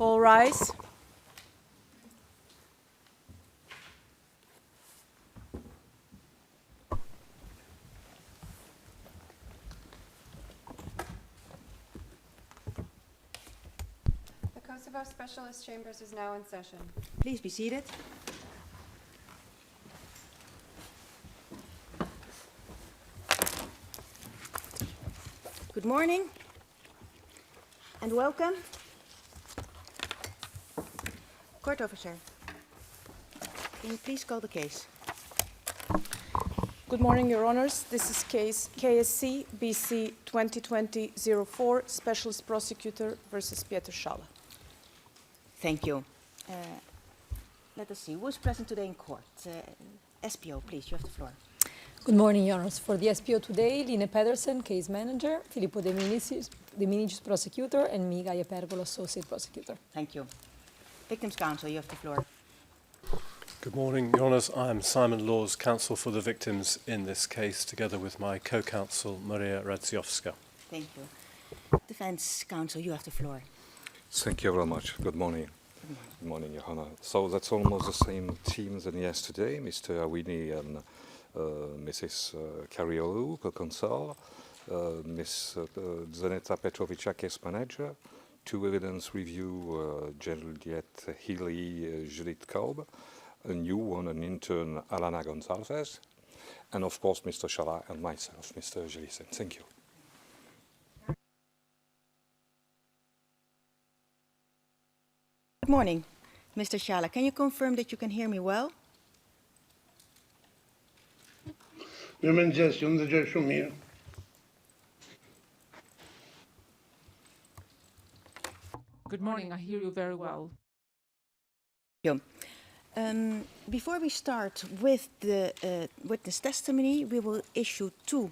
All rise. The Kosovo Specialist Chambers is now in session. Please be seated. Good morning and welcome. Court officer, can you please call the case? Good morning, Your Honors. This is case KSC BC 2020-04, Specialist Prosecutor versus Peter Shala. Thank you. Let us see, who is present today in court? SPO, please, you have the floor. Good morning, Your Honors. For the SPO today, Line Pedersen, Case Manager, Filippo De Minicis, Prosecutor, and me, Gaia Pergolo, Associate Prosecutor. Thank you. Victims' Counsel, you have the floor. Good morning, Your Honours. I am Simon Laws, counsel for the victims in this case, together with my co-counsel, Maria Radziowska. Thank you. Defense Counsel, you have the floor. Thank you very much. Good morning. Good morning, Your Honor. So that's almost the same team as yesterday, Mr. Awini and Mrs. Kariolu, co-counsel, Ms. Zaneta Petrovic, case manager, two evidence review, Juliet Healy, Judith Kolb, a new one, an intern, Alana Gonzalez, and of course, Mr. Shala and myself, Mr. Jelisen. Thank you. Good morning, Mr. Shala. Can you confirm that you can hear me well? Good morning, I hear you very well. Thank you. Before we start with the witness testimony, we will issue two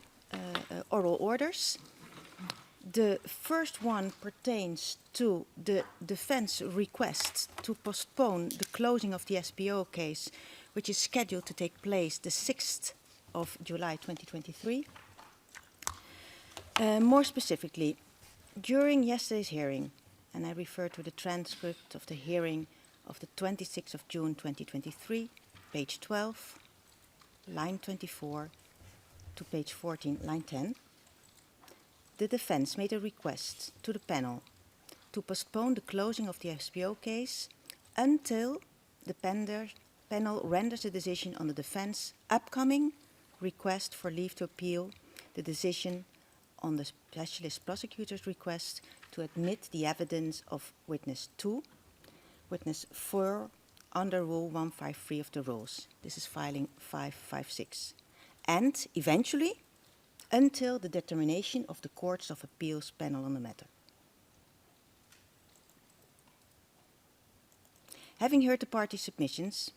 oral orders. The first one pertains to the defense request to postpone the closing of the SPO case, which is scheduled to take place the 6th of July 2023. More specifically, during yesterday's hearing, and I refer to the transcript of the hearing of the 26th of June 2023, page 12, line 24, to page 14, line 10, the defense made a request to the panel to postpone the closing of the SPO case until the panel renders a decision on the defense upcoming request for leave to appeal the decision on the specialist prosecutor's request to admit the evidence of witness 2, witness 4, under Rule 153 of the rules. This is filing 556. And eventually, until the determination of the Courts of Appeals panel on the matter. Having heard the party submissions,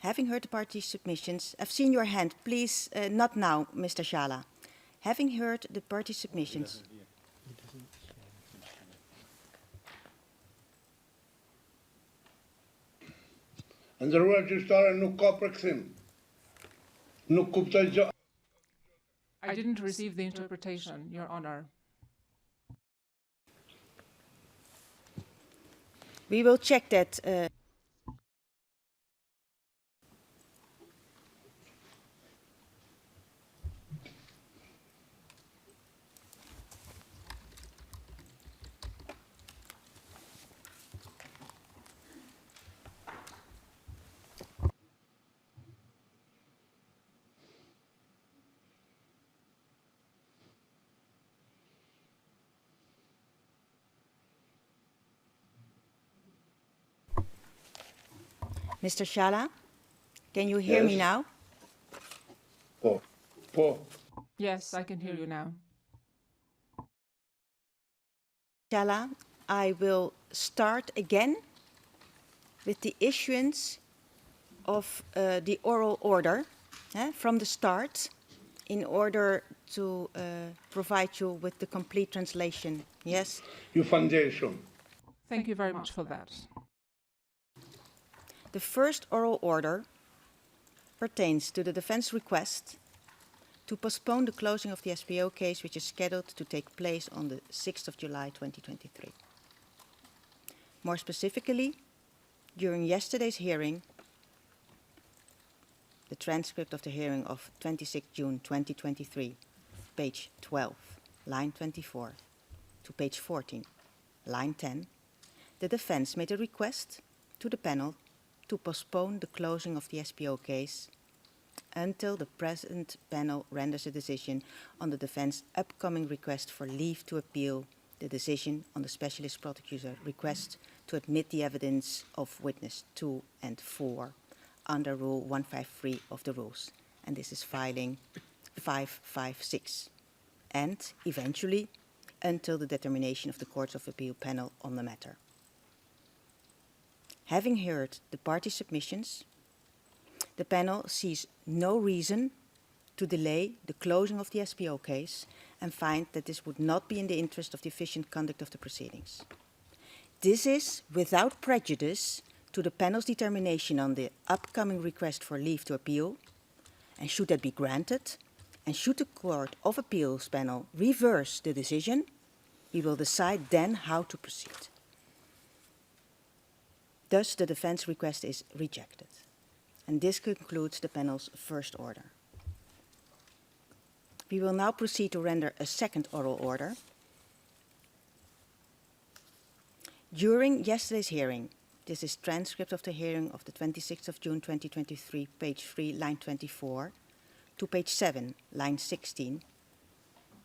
I've seen your hand, please, not now, Mr. Shala. Having heard the party submissions. And the registrar no coprexim. No kupta. I didn't receive the interpretation, Your Honor. We will check that. Mr. Shala, can you hear me now? Yes, I can hear you now. Shala, I will start again with the issuance of the oral order from the start in order to provide you with the complete translation. Yes? Your foundation. Thank you very much for that. The first oral order pertains to the defense request to postpone the closing of the SPO case, which is scheduled to take place on the 6th of July 2023. More specifically, during yesterday's hearing, the transcript of the hearing of 26 June 2023, page 12, line 24, to page 14, line 10, the defense made a request to the panel to postpone the closing of the SPO case until the present panel renders a decision on the defense's upcoming request for leave to appeal the decision on the specialist prosecutor request to admit the evidence of witness 2 and 4 under Rule 153 of the rules. And this is filing 556. And eventually, until the determination of the Courts of Appeal panel on the matter. Having heard the party submissions, the panel sees no reason to delay the closing of the SPO case and find that this would not be in the interest of the efficient conduct of the proceedings. This is without prejudice to the panel's determination on the upcoming request for leave to appeal, and should that be granted, and should the Court of Appeals panel reverse the decision, we will decide then how to proceed. Thus, the defense request is rejected. And this concludes the panel's first order. We will now proceed to render a second oral order. During yesterday's hearing, this is transcript of the hearing of the 26th of June 2023, page 3, line 24, to page 7, line 16,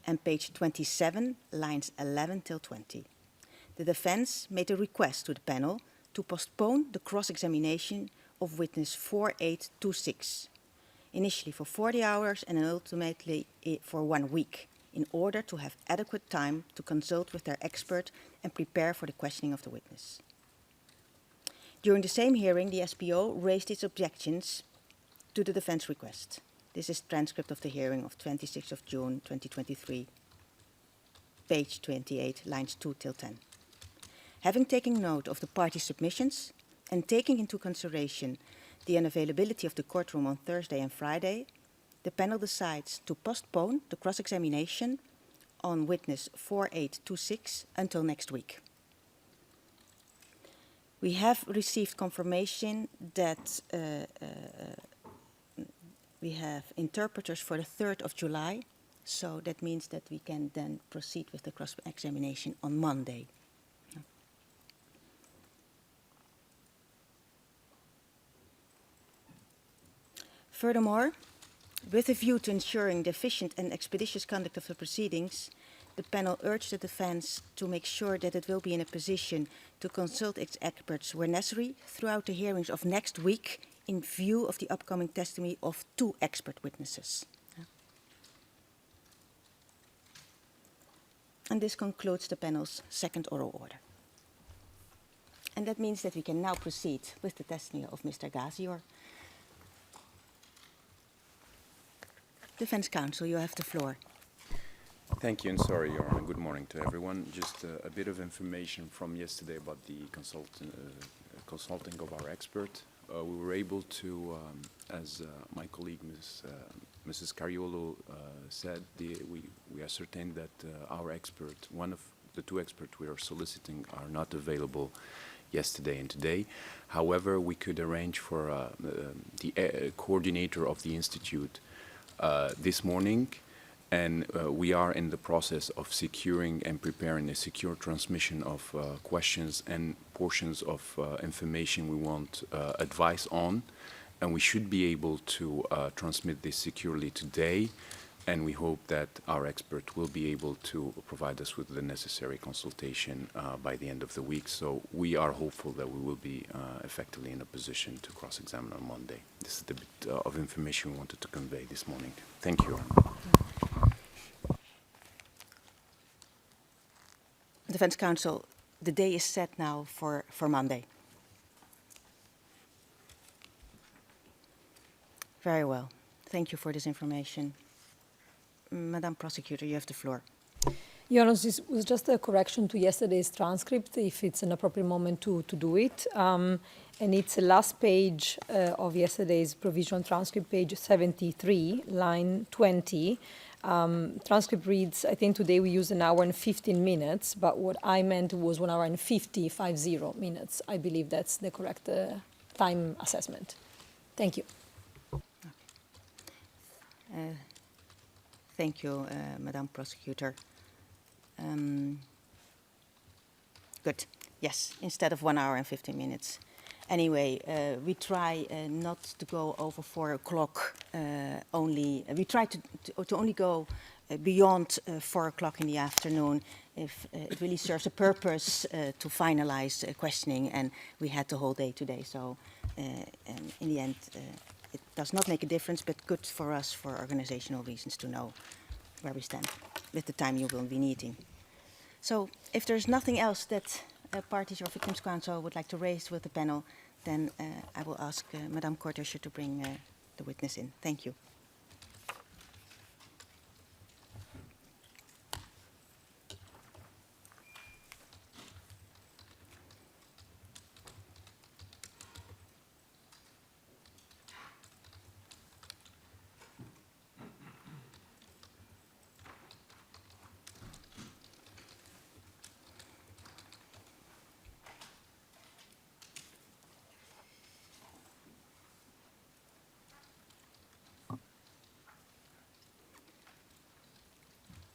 and page 27, lines 11 till 20. The defense made a request to the panel to postpone the cross-examination of witness 4826, initially for 40 hours and ultimately for 1 week, in order to have adequate time to consult with their expert and prepare for the questioning of the witness. During the same hearing, the SPO raised its objections to the defense request. This is transcript of the hearing of 26th of June 2023, page 28, lines 2 till 10. Having taken note of the party submissions and taking into consideration the unavailability of the courtroom on Thursday and Friday, the panel decides to postpone the cross-examination on witness 4826 until next week. We have received confirmation that we have interpreters for the 3rd of July, so that means that we can then proceed with the cross-examination on Monday. Furthermore, with a view to ensuring the efficient and expeditious conduct of the proceedings, the panel urged the defense to make sure that it will be in a position to consult its experts where necessary throughout the hearings of next week in view of the upcoming testimony of 2 expert witnesses. And this concludes the panel's second oral order. And that means that we can now proceed with the testimony of Mr. Gazior. Defense Counsel, you have the floor. Thank you, and sorry, Your Honor. Good morning to everyone. Just a bit of information from yesterday about the consulting of our expert. We were able to, as my colleague Mrs. Cariolo said, we ascertained that our expert, one of the 2 experts we are soliciting, are not available yesterday and today. However, we could arrange for the coordinator of the Institute this morning, and we are in the process of securing and preparing a secure transmission of questions and portions of information we want advice on, and we should be able to transmit this securely today, and we hope that our expert will be able to provide us with the necessary consultation by the end of the week. So we are hopeful that we will be effectively in a position to cross-examine on Monday. This is the bit of information we wanted to convey this morning. Thank you, Your Honor. Defense Counsel, the day is set now for Monday. Very well. Thank you for this information. Madam Prosecutor, you have the floor. Your Honor, this was just a correction to yesterday's transcript, if it's an appropriate moment to do it. And it's the last page of yesterday's provisional transcript, page 73, line 20. Transcript reads, I think today we used 1 hour and 15 minutes, but what I meant was 1 hour and 50 minutes. I believe that's the correct time assessment. Thank you. Thank you, Madam Prosecutor. Good. Yes, instead of 1 hour and 15 minutes. Anyway, we try not to go over 4 o'clock only. We try to only go beyond 4 o'clock in the afternoon if it really serves a purpose to finalize questioning, and we had the whole day today. So in the end, it does not make a difference, but good for us for organizational reasons to know where we stand with the time you will be needing. So if there's nothing else that parties or Victims' Counsel would like to raise with the panel, then I will ask Madame Court-Usher to bring the witness in. Thank you.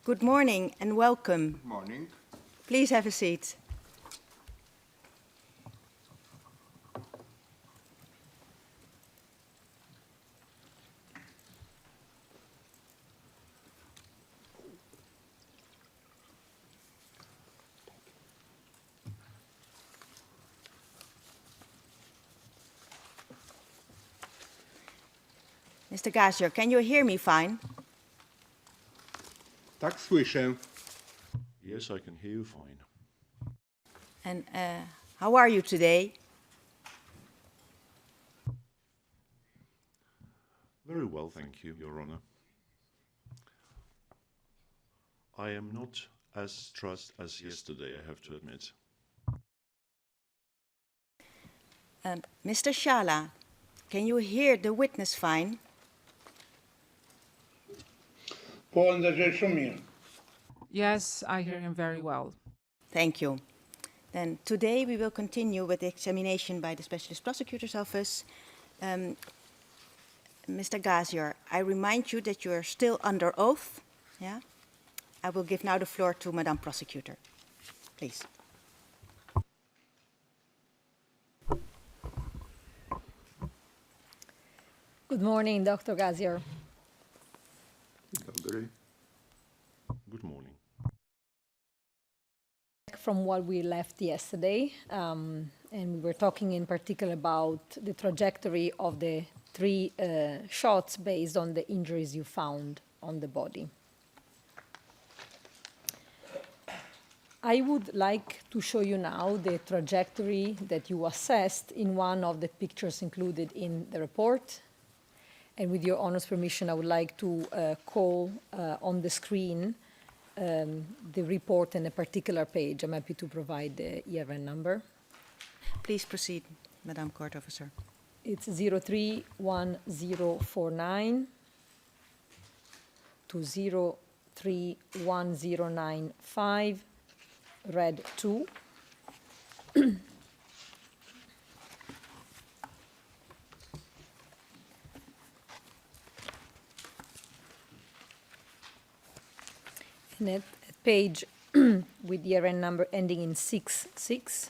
Good morning and welcome. Morning. Please have a seat. Mr. Gazier, can you hear me fine? Tak słyszę. Yes, I can hear you fine. And how are you today? Very well, thank you, Your Honor. I am not as stressed as yesterday, I have to admit. Mr. Shala, can you hear the witness fine? Yes, I hear him very well. Thank you. Then today we will continue with the examination by the Specialist Prosecutor's Office. Mr. Gazier, I remind you that you are still under oath. Yeah? I will give now the floor to Madame Prosecutor. Please. Good morning, Dr. Gazier. Good morning. From what we left yesterday, and we were talking in particular about the trajectory of the 3 shots based on the injuries you found on the body. I would like to show you now the trajectory that you assessed in one of the pictures included in the report. And with your Honor's permission, I would like to call on the screen the report and a particular page. I'm happy to provide the ERN number. Please proceed, Madam Court Officer. It's 031049 to 031095, red 2. And at page with the ERN number ending in 66.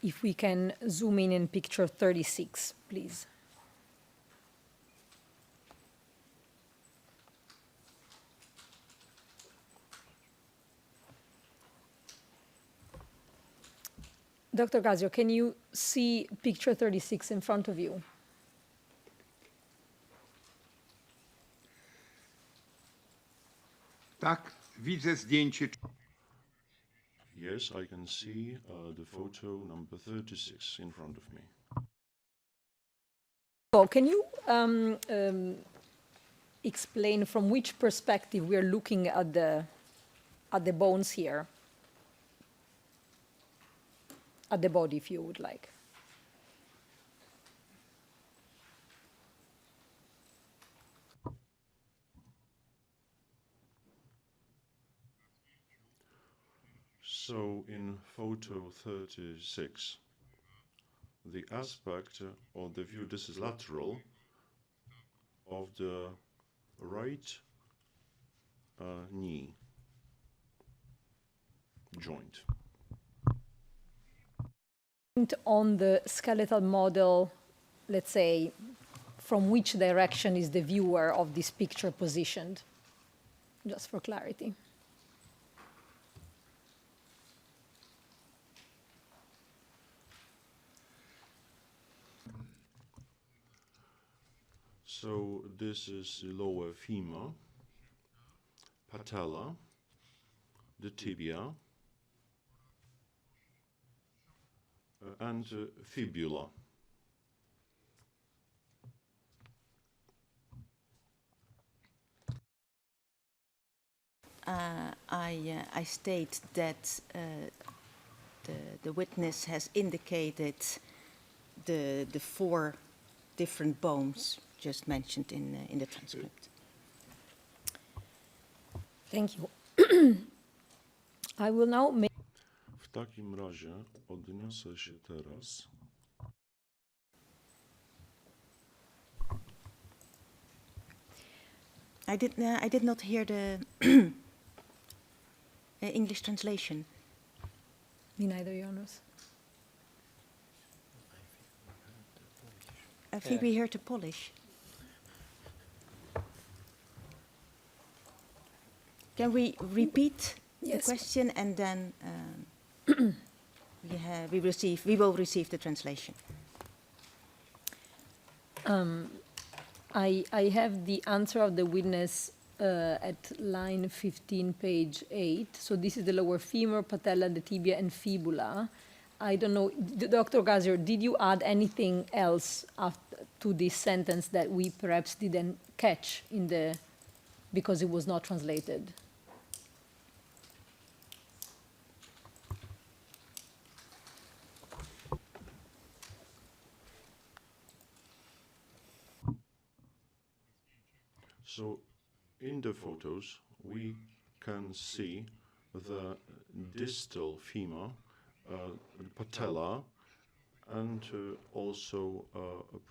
If we can zoom in picture 36, please. Dr. Gazier, can you see picture 36 in front of you? Tak, widzę zdjęcie. Yes, I can see the photo number 36 in front of me. So can you explain from which perspective we are looking at the bones here? At the body, if you would like. So in photo 36, the aspect or the view, this is lateral of the right knee joint. On the skeletal model, let's say, from which direction is the viewer of this picture positioned? Just for clarity. So this is the lower femur, patella, the tibia, and fibula. I state that the witness has indicated the 4 different bones just mentioned in the transcript. Thank you. I will now make. W takim razie odniosę się teraz I did not hear the English translation. Me neither, Jonas. I think we heard the Polish. Can we repeat the question and then we will receive the translation? I have the answer of the witness at line 15, page 8. So this is the lower femur, patella, the tibia, and fibula. I don't know, Dr. Gazier, did you add anything else to this sentence that we perhaps didn't catch because it was not translated? So in the photos, we can see the distal femur, patella, and also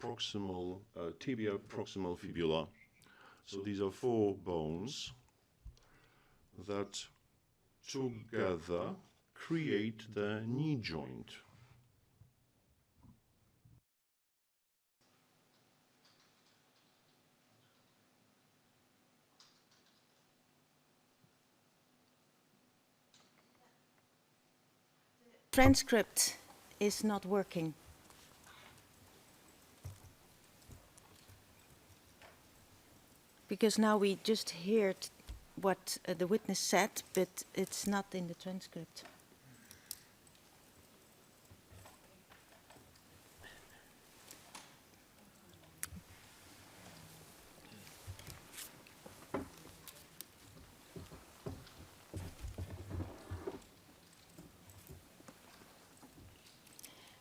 proximal tibia, proximal fibula. So these are 4 bones that together create the knee joint. Transcript is not working. Because now we just heard what the witness said, but it's not in the transcript.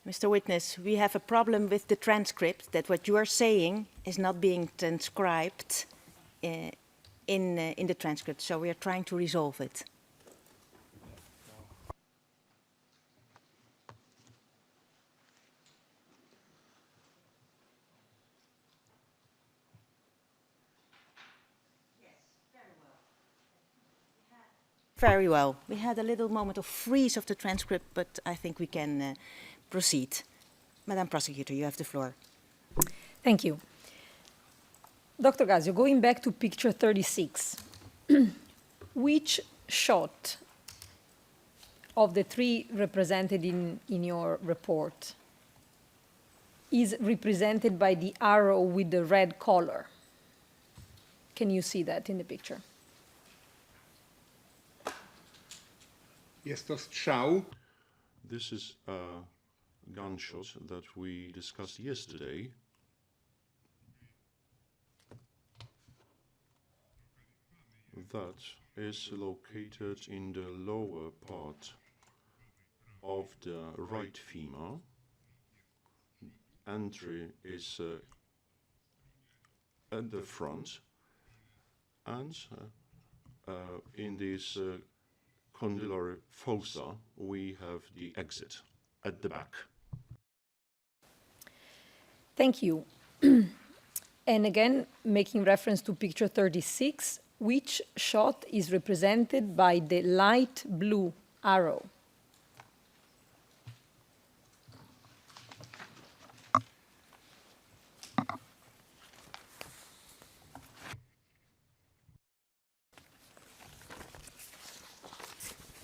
Mr. Witness, we have a problem with the transcript, that what you are saying is not being transcribed in the transcript, so we are trying to resolve it. Very well. We had a little moment of freeze of the transcript, but I think we can proceed. Madam Prosecutor, you have the floor. Thank you. Dr. Gazio, going back to picture 36, which shot of the 3 represented in your report is represented by the arrow with the red color? Can you see that in the picture? Jest to strzał. This is a gunshot that we discussed yesterday. that is located in the lower part of the right femur. Entry is at the front, and in this condylary fossa we have the exit at the back. Thank you. And again, making reference to picture 36, which shot is represented by the light blue arrow?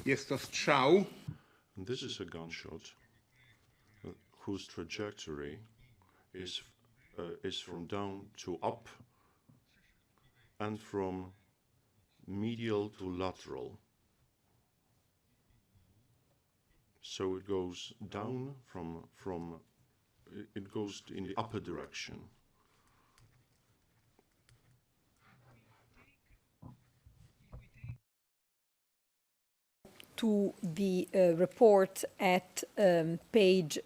Jest to strzał. This is a gunshot whose trajectory is from down to up and from medial to lateral. So it goes down it goes in the upper direction. To the report at page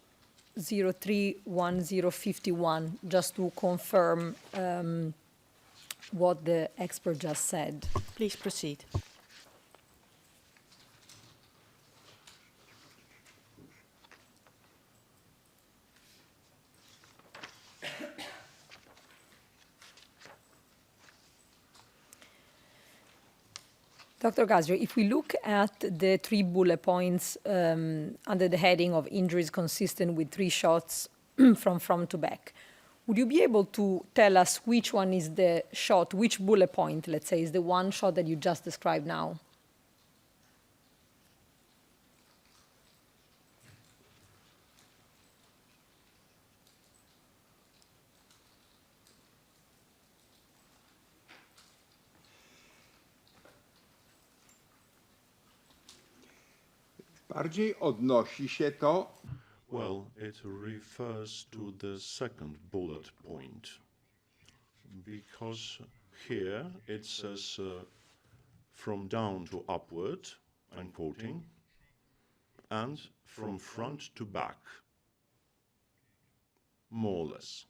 031051, just to confirm what the expert just said. Please proceed. Dr. Gazio, if we look at the 3 bullet points under the heading of injuries consistent with 3 shots from front to back, would you be able to tell us which one is the shot, which bullet point, let's say, is the one shot that you just described now? Bardziej odnosi się to Well, it refers to the second bullet point, because here it says from down to upward, I'm quoting, and from front to back, more or less.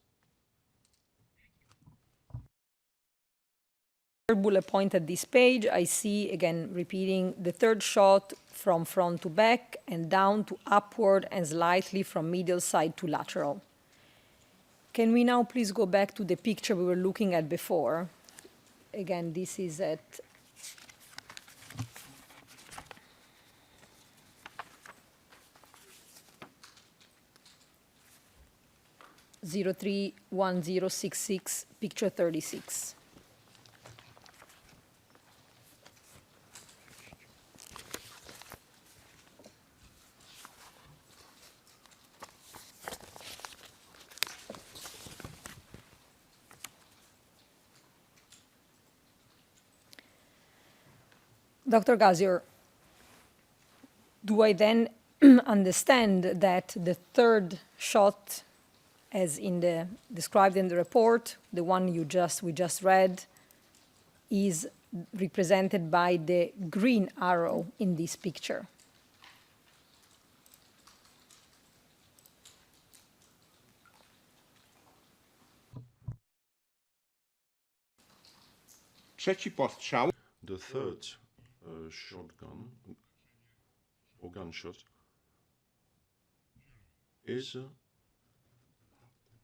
Third bullet point at this page, I see, again, repeating the third shot from front to back and down to upward and slightly from medial side to lateral. Can we now please go back to the picture we were looking at before? Again, this is at (031066), picture 36. Dr. Gazior, do I then understand that the third shot, as described in the report, the one we just read, is represented by the green arrow in this picture? trzeci postrzał. The third shotgun or gunshot is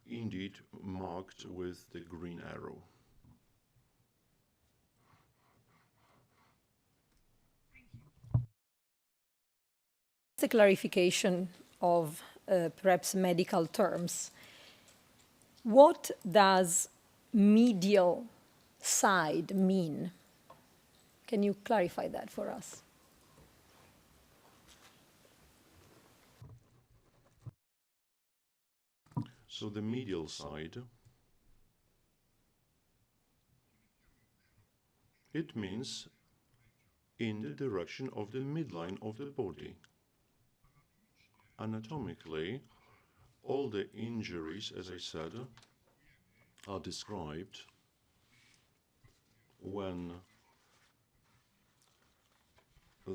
indeed marked with the green arrow. It's a clarification of perhaps medical terms. What does medial side mean? Can you clarify that for us? So the medial side, it means in the direction of the midline of the body. Anatomically, all the injuries, as I said, are described when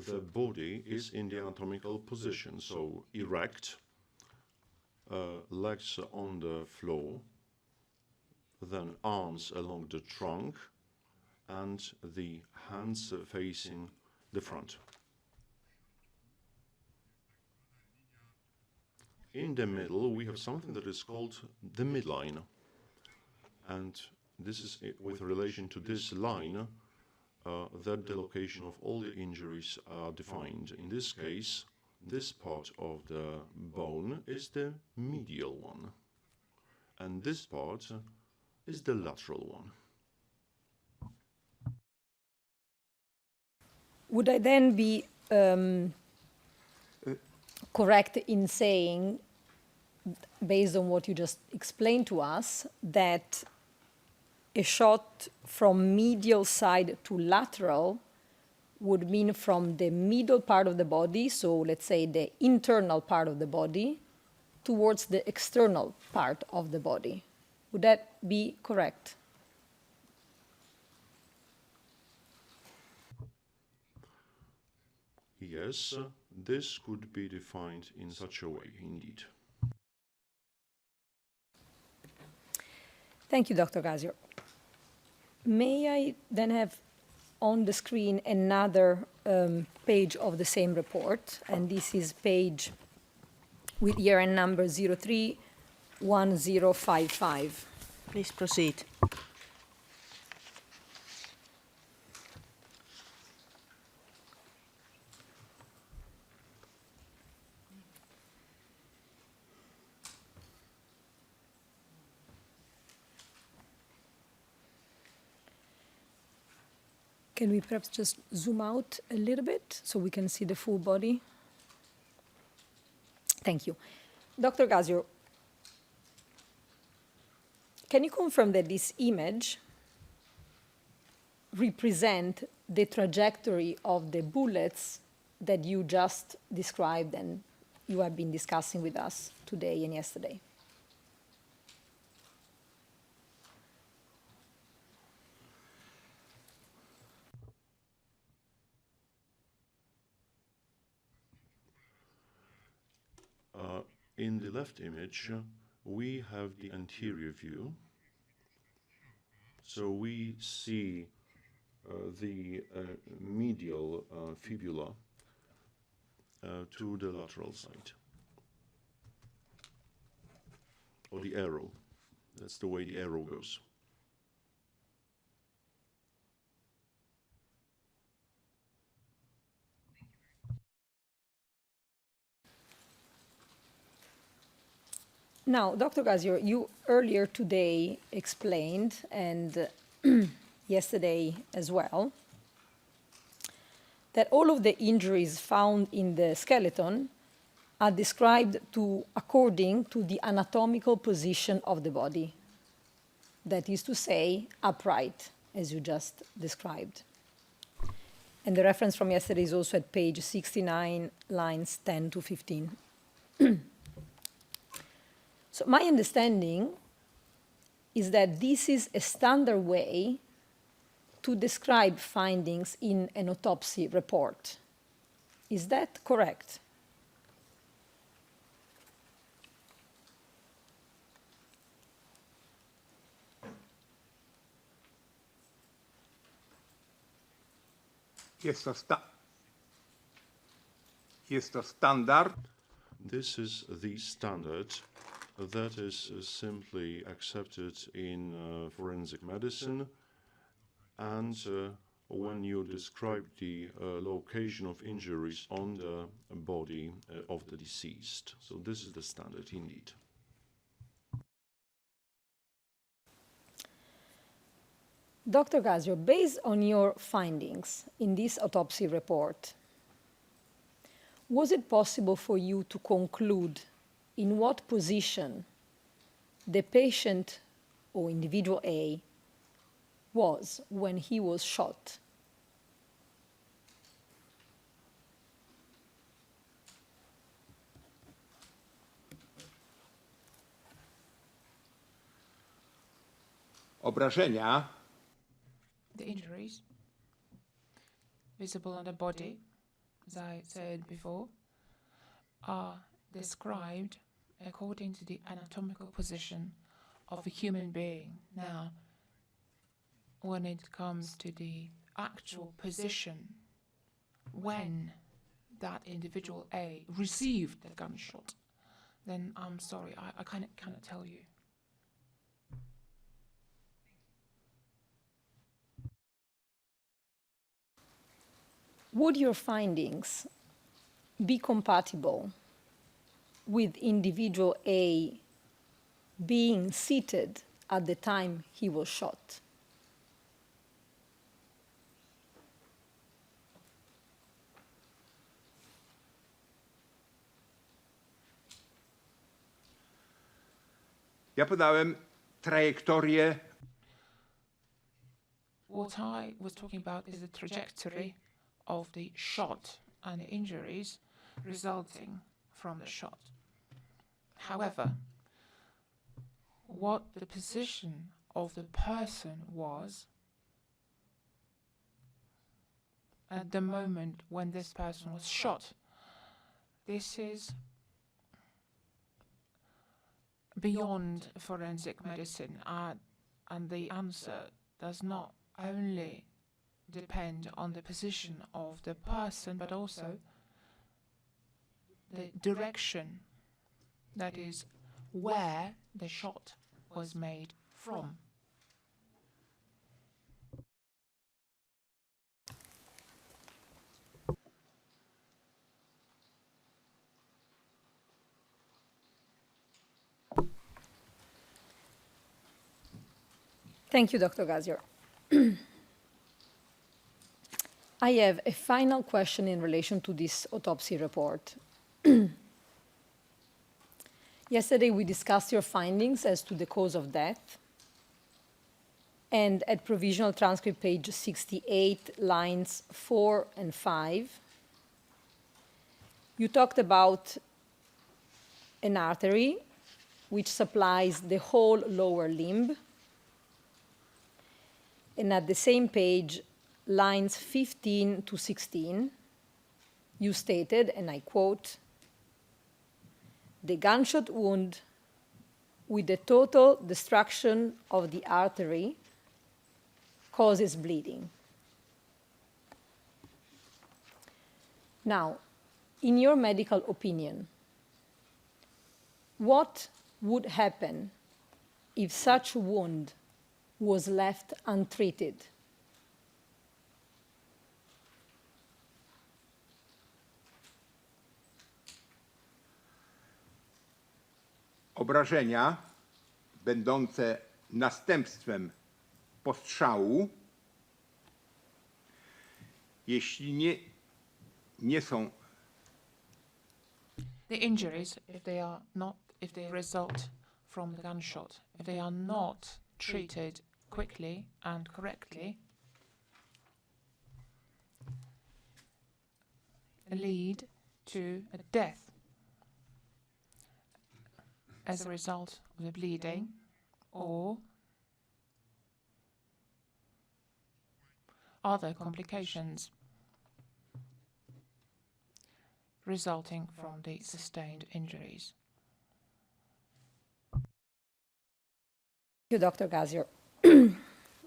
the body is in the anatomical position, so erect, legs on the floor, then arms along the trunk, and the hands facing the front. In the middle, we have something that is called the midline. And this is with relation to this line that the location of all the injuries are defined. In this case, this part of the bone is the medial one, and this part is the lateral one. Would I then be correct in saying, based on what you just explained to us, that a shot from medial side to lateral would mean from the middle part of the body, so let's say the internal part of the body, towards the external part of the body? Would that be correct? Yes, this could be defined in such a way, indeed. Thank you, Dr. Gasio. May I then have on the screen another page of the same report, and this is page with year end number 031055. Please proceed. Can we perhaps just zoom out a little bit so we can see the full body? Thank you. Dr. Gasio, can you confirm that this image represents the trajectory of the bullets that you just described and you have been discussing with us today and yesterday? In the left image, we have the anterior view. So we see the medial fibula to the lateral side. Or the arrow. That's the way the arrow goes. Now, Dr. Gasio, you earlier today explained, and yesterday as well, that all of the injuries found in the skeleton are described according to the anatomical position of the body. That is to say, upright, as you just described. And the reference from yesterday is also at page 69, lines 10 to 15. So my understanding is that this is a standard way to describe findings in an autopsy report. Is that correct? Jest to standard. This is the standard that is simply accepted in forensic medicine, and when you describe the location of injuries on the body of the deceased. So this is the standard indeed. Dr. Gasio, based on your findings in this autopsy report, was it possible for you to conclude in what position the patient or individual A was when he was shot? Obrażenia The injuries visible on the body as I said before, are described according to the anatomical position of a human being. Now, when it comes to the actual position, when that individual A received the gunshot, then I'm sorry, I cannot tell you. Would your findings be compatible with individual A being seated at the time he was shot? Ja podałem trajektorię. What I was talking about is the trajectory of the shot and the injuries resulting from the shot. However, what the position of the person was at the moment when this person was shot, this is beyond forensic medicine, and the answer does not only depend on the position of the person, but also the direction, that is, where the shot was made from. Thank you, Dr. Gazior. I have a final question in relation to this autopsy report. Yesterday, we discussed your findings as to the cause of death. And at provisional transcript page 68, lines 4 and 5, you talked about an artery which supplies the whole lower limb. And at the same page, lines 15 to 16, you stated, and I quote, "The gunshot wound with the total destruction of the artery causes bleeding." Now, in your medical opinion, what would happen if such a wound was left untreated? Obrażenia będące następstwem postrzału, jeśli nie są The injuries, if they result from the gunshot, if they are not treated quickly and correctly, lead to a death as a result of the bleeding or other complications resulting from the sustained injuries. Thank you, Dr. Gazior.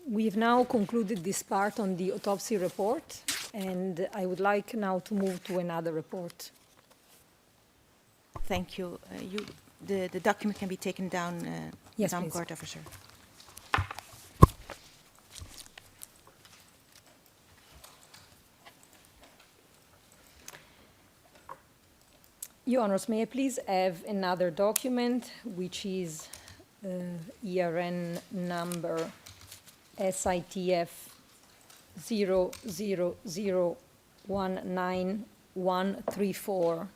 We've now concluded this part on the autopsy report, and I would like now to move to another report. Thank you. The document can be taken down, Yes, Madam please. Court Officer. Your Honors, may I please have another document, which is ERN number SITF 000191134.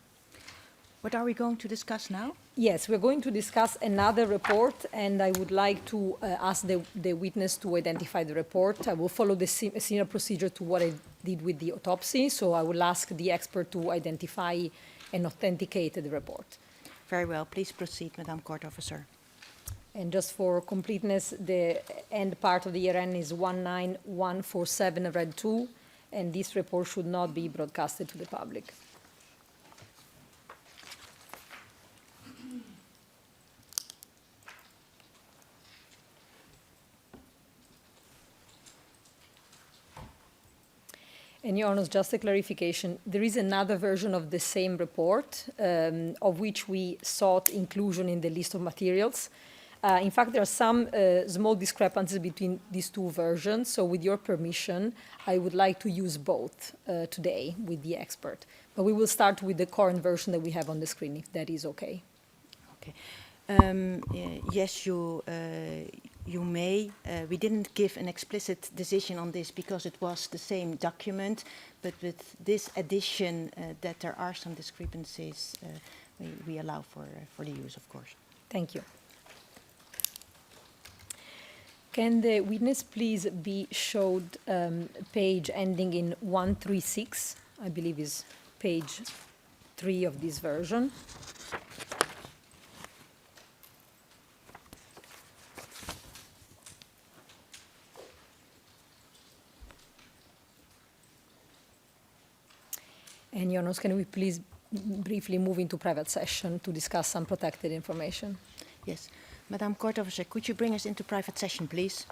What are we going to discuss now? Yes, we're going to discuss another report, and I would like to ask the witness to identify the report. I will follow the similar procedure to what I did with the autopsy, so I will ask the expert to identify and authenticate the report. Very well. Please proceed, Madam Court Officer. And just for completeness, the end part of the ERN is 19147 red 2, and this report should not be broadcasted to the public. And Your Honor, just a clarification, there is another version of the same report, of which we sought inclusion in the list of materials. In fact, there are some small discrepancies between these two versions, so with your permission, I would like to use both today with the expert. But we will start with the current version that we have on the screen, if that is okay. Okay. Yes, you may. We didn't give an explicit decision on this because it was the same document, but with this addition that there are some discrepancies, we allow for the use, of course. Thank you. Can the witness please be showed page ending in 136? I believe is page 3 of this version. And Jonas, can we please briefly move into private session to discuss some protected information? Yes. Madam Court Officer, could you bring us into private session, please?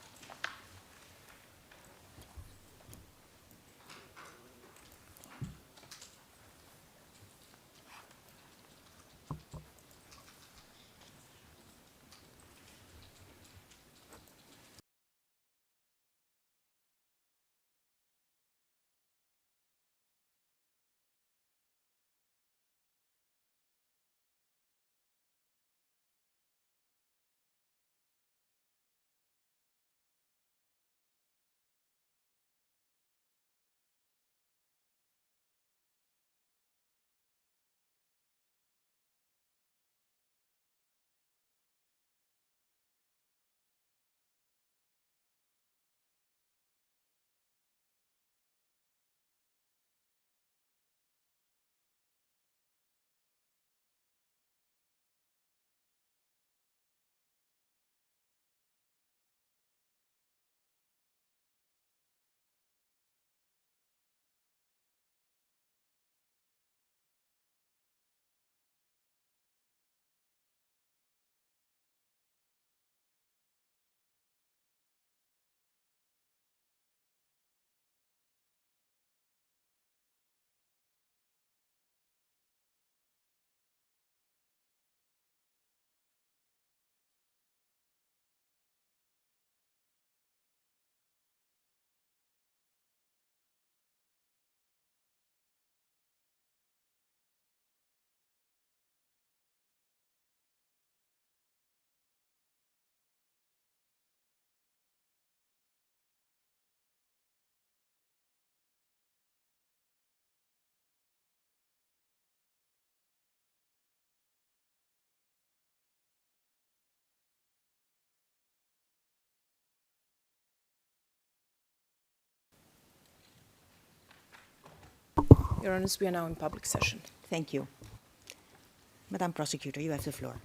Your Honor, we are now in public session. Thank you. Madam Prosecutor, you have the floor.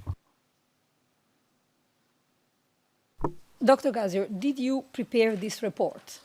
Dr. Gazier, did you prepare this report?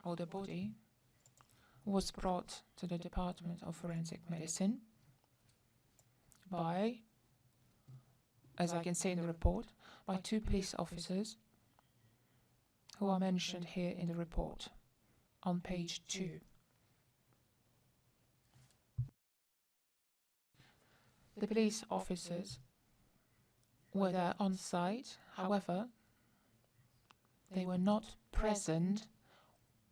or the body was brought to the Department of Forensic Medicine by, as I can say in the report, by 2 police officers who are mentioned here in the report on page 2. The police officers were there on site, however, they were not present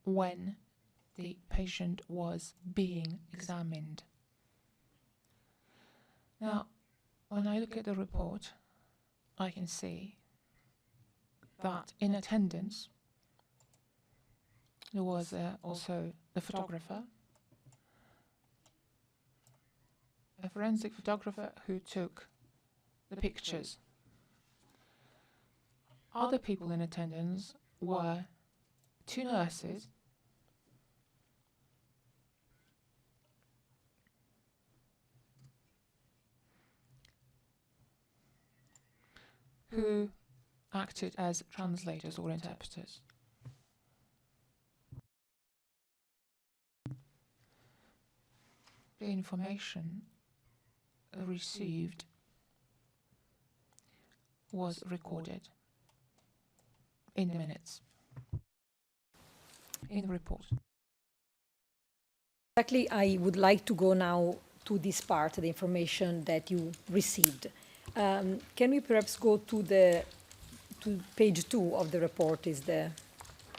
when the patient was being examined. Now, when I look at the report, I can see that in attendance there was also the photographer, a forensic photographer who took the pictures. Other people in attendance were 2 nurses who acted as translators or interpreters. The information received was recorded in the minutes, in the report. Exactly, I would like to go now to this part, the information that you received. Can we perhaps go to page 2 of the report, is the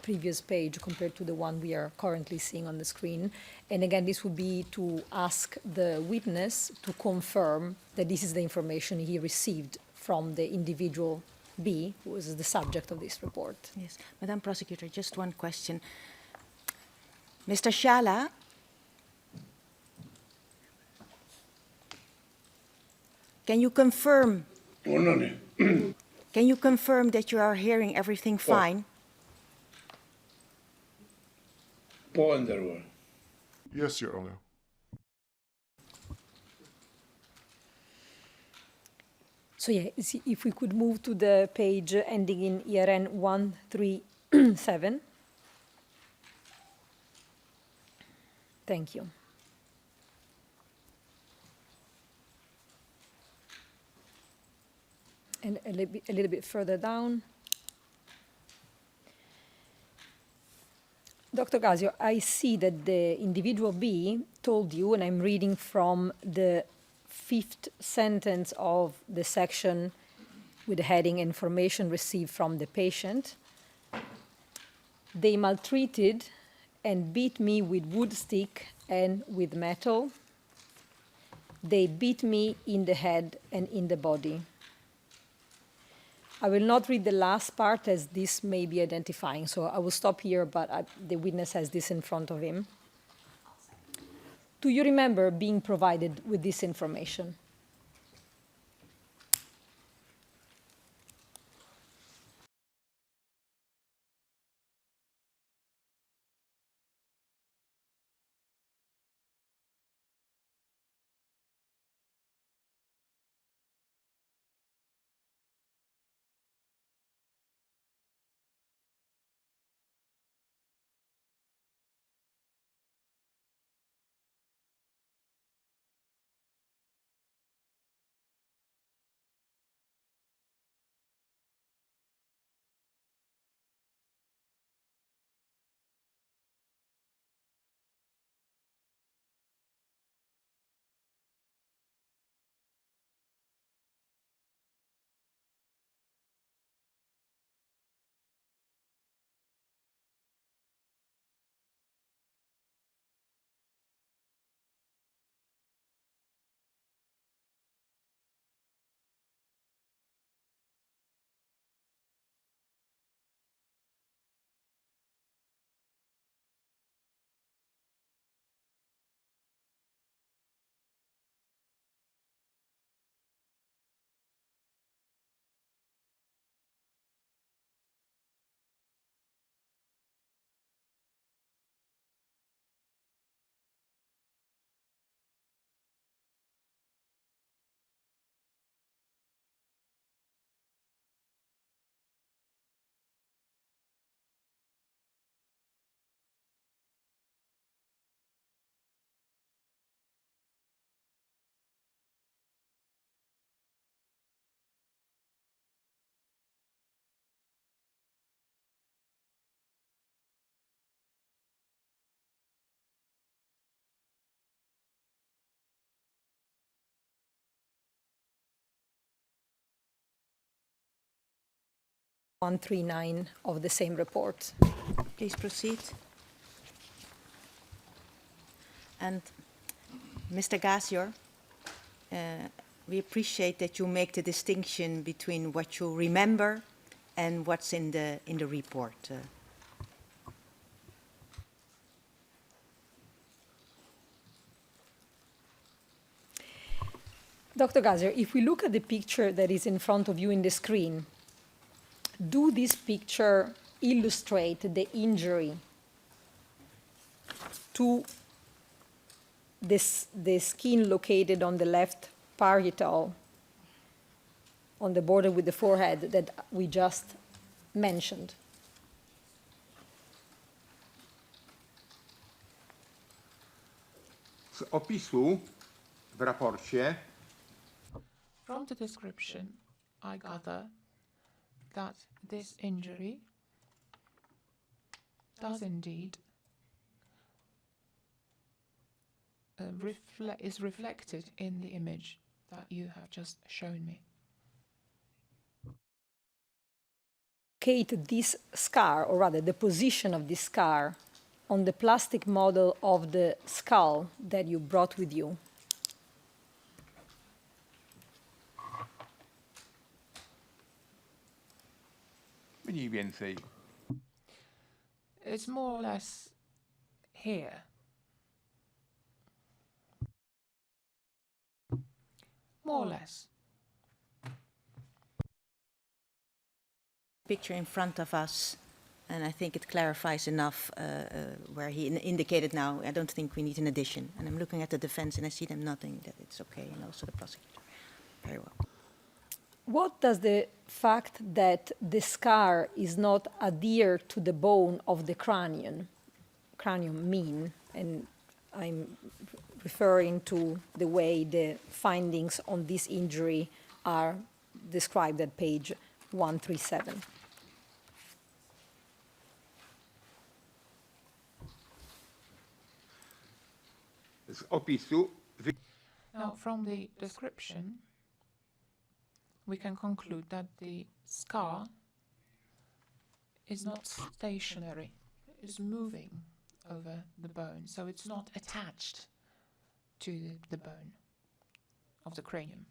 previous page compared to the one we are currently seeing on the screen. And again, this would be to ask the witness to confirm that this is the information he received from the individual B, who is the subject of this report. Yes, Madam Prosecutor, just one question. Mr. Shala, can you confirm? Can you confirm that you are hearing everything fine? Yes, Your Honor. So yeah, if we could move to the page ending in ERN 137. Thank you. And a little bit further down. Dr. Gasio, I see that the individual B told you, and I'm reading from the 5th sentence of the section with the heading information received from the patient. They maltreated and beat me with wood stick and with metal. They beat me in the head and in the body. I will not read the last part as this may be identifying, so I will stop here, but the witness has this in front of him. Do you remember being provided with this information? 139 of the same report. Please proceed. And Mr. Gazior, we appreciate that you make the distinction between what you remember and what's in the report. Dr. Gazior, if we look at the picture that is in front of you in the screen, do this picture illustrate the injury to the skin located on the left parietal on the border with the forehead that we just mentioned? Z opisu w raporcie From the description, I gather that this injury does indeed is reflected in the image that you have just shown me. Locate this scar, or rather the position of this scar, on the plastic model of the skull that you brought with you. mniej więcej It's more or less here. More or less. Picture in front of us, and I think it clarifies enough where he indicated now. I don't think we need an addition. And I'm looking at the defense and I see them nodding that it's okay, and also the prosecutor. Very well. What does the fact that the scar is not adhered to the bone of the cranium mean? And I'm referring to the way the findings on this injury are described at page 137. z opisu Now, from the description, we can conclude that the scar is not stationary, it's moving over the bone, so it's not attached to the bone of the cranium.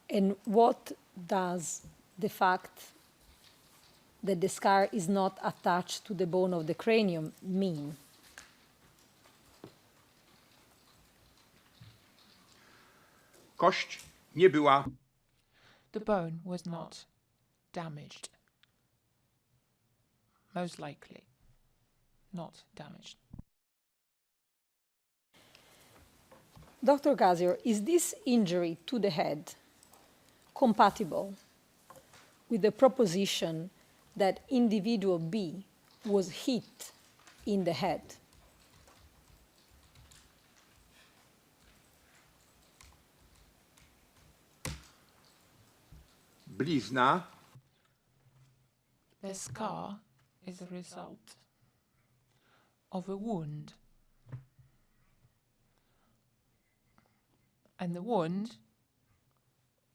And what does the fact that the scar is not attached to the bone of the cranium mean? kość nie była The bone was not damaged. Most likely not damaged. Dr. Gazior, is this injury to the head compatible with the proposition that individual B was hit in the head? blizna The scar is a result of a wound. And the wound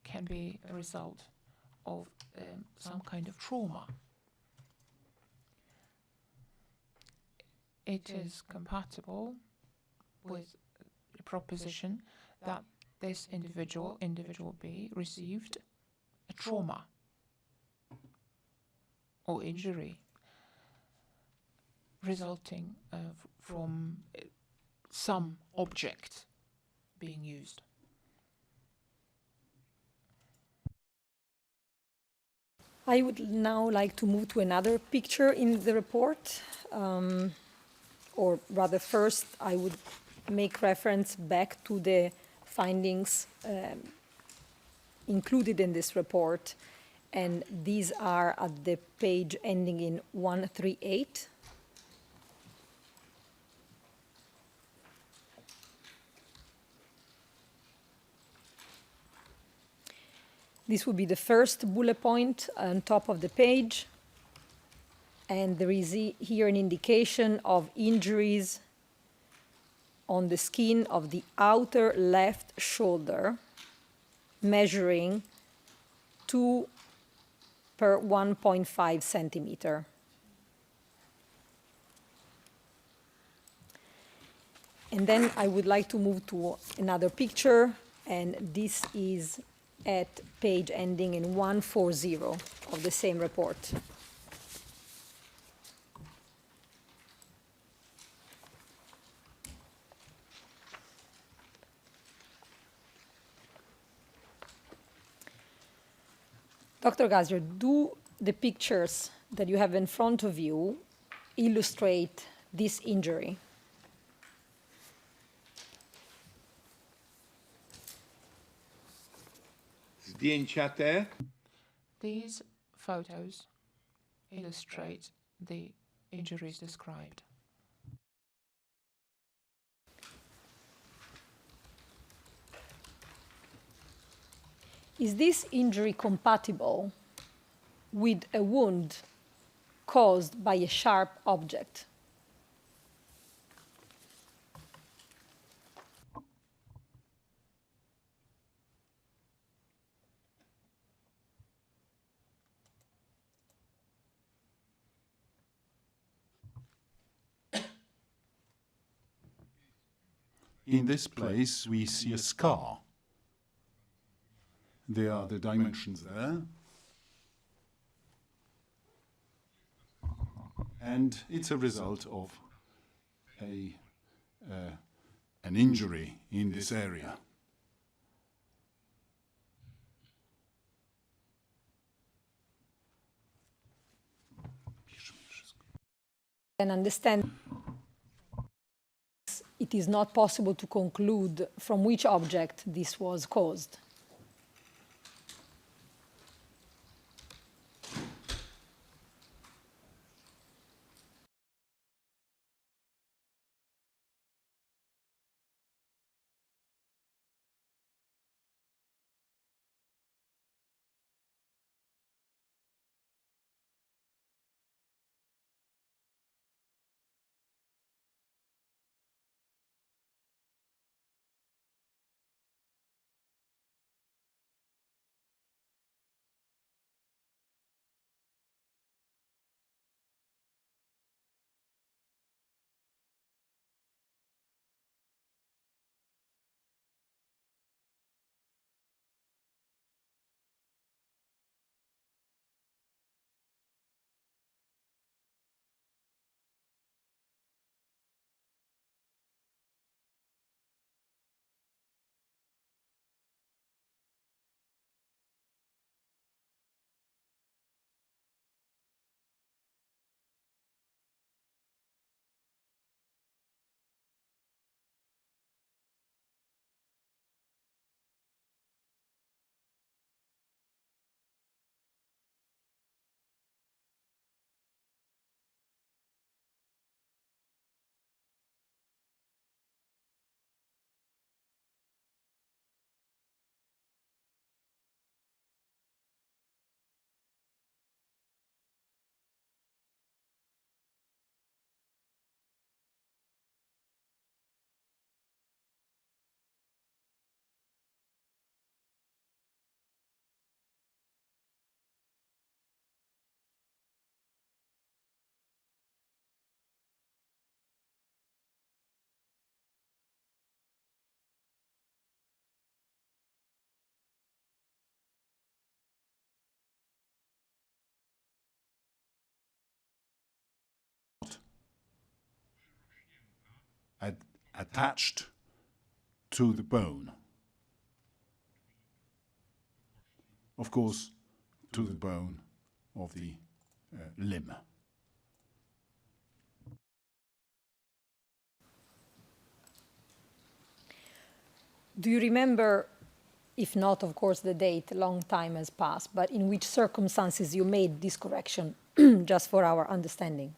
can be a result of some kind of trauma. It is compatible with the proposition that this individual B, received a trauma or injury resulting from some object being used. I would now like to move to another picture in the report, or rather first I would make reference back to the findings included in this report, and these are at the page ending in 138. This would be the first bullet point on top of the page, and there is here an indication of injuries on the skin of the outer left shoulder, measuring 2 per 1.5 centimeter. And then I would like to move to another picture, and this is at page ending in 140 of the same report. Dr. Gazier, do the pictures that you have in front of you illustrate this injury? Zdjęcia te These photos illustrate the injuries described. Is this injury compatible with a wound caused by a sharp object? In this place, we see a scar. There are the dimensions there. And it's a result of an injury in this area. And understand it is not possible to conclude from which object this was caused. Attached to the bone. Of course, to the bone of the limb. Do you remember, if not, of course, the date, a long time has passed, but in which circumstances you made this correction, just for our understanding?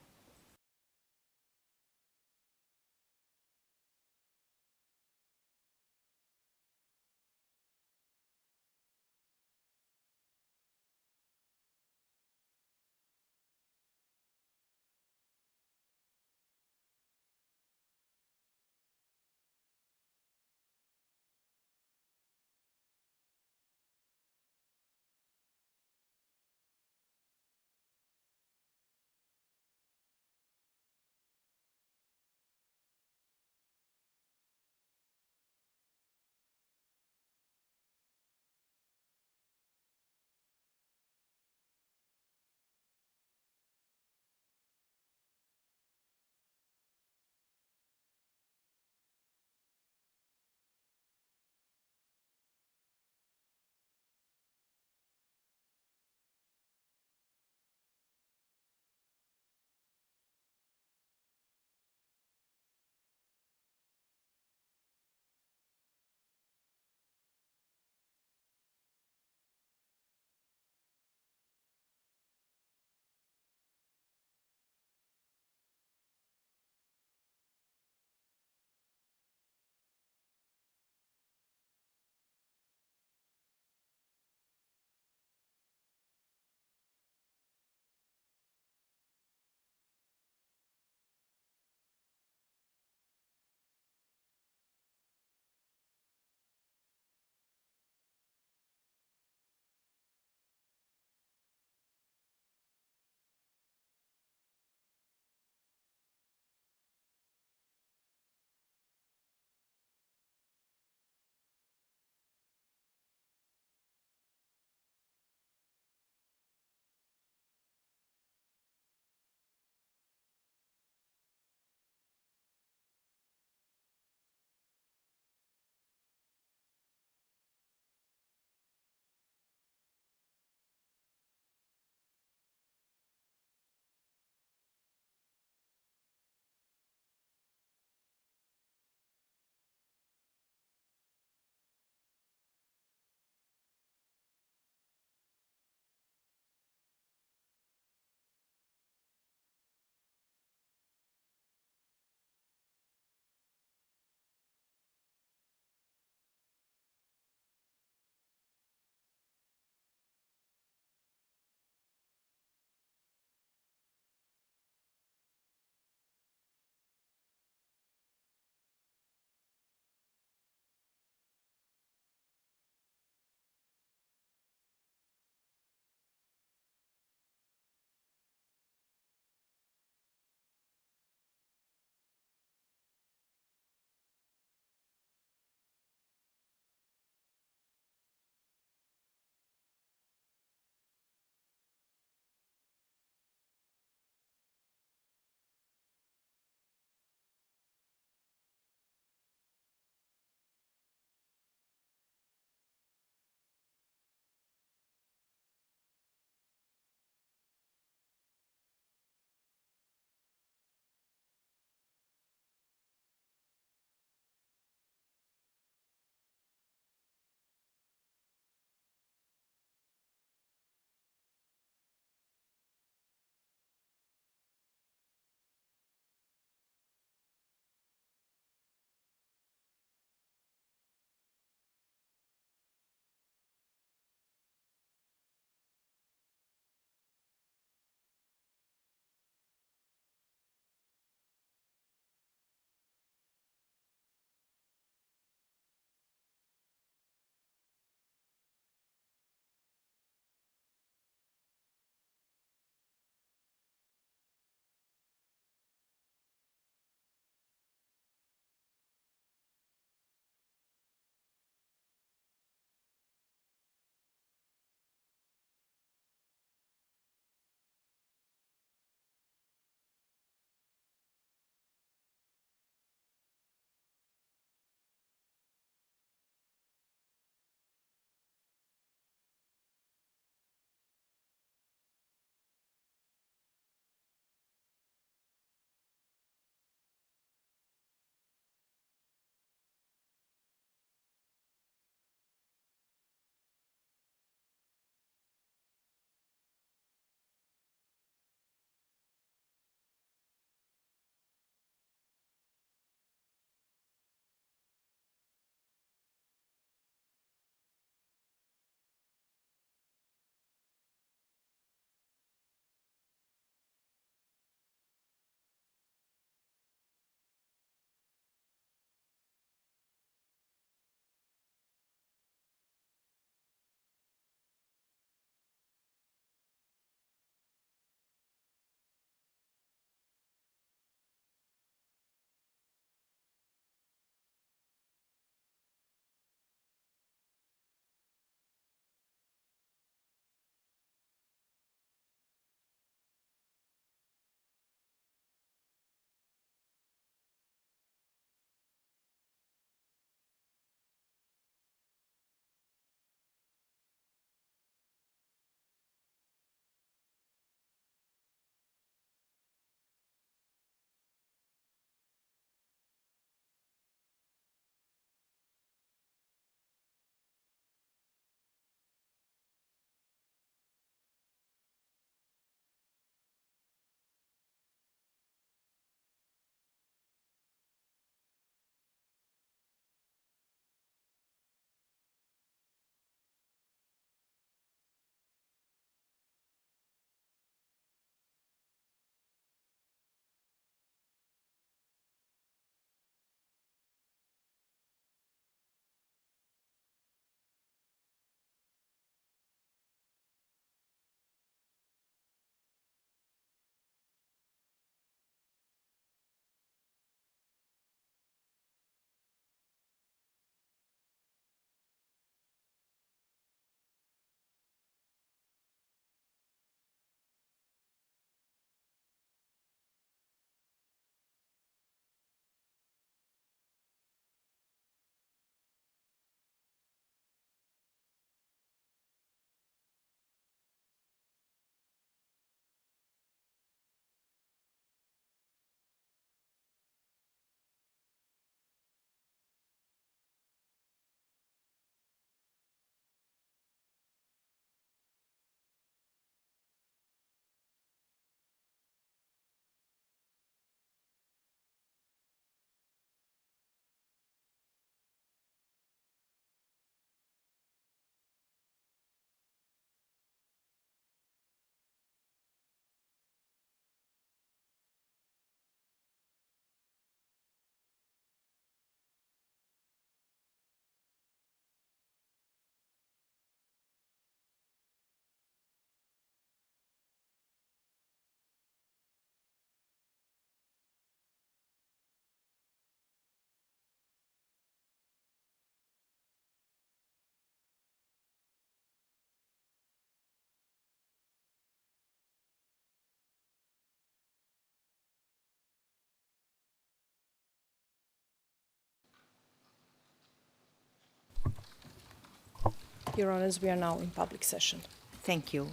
Your Honors, we are now in public session. Thank you.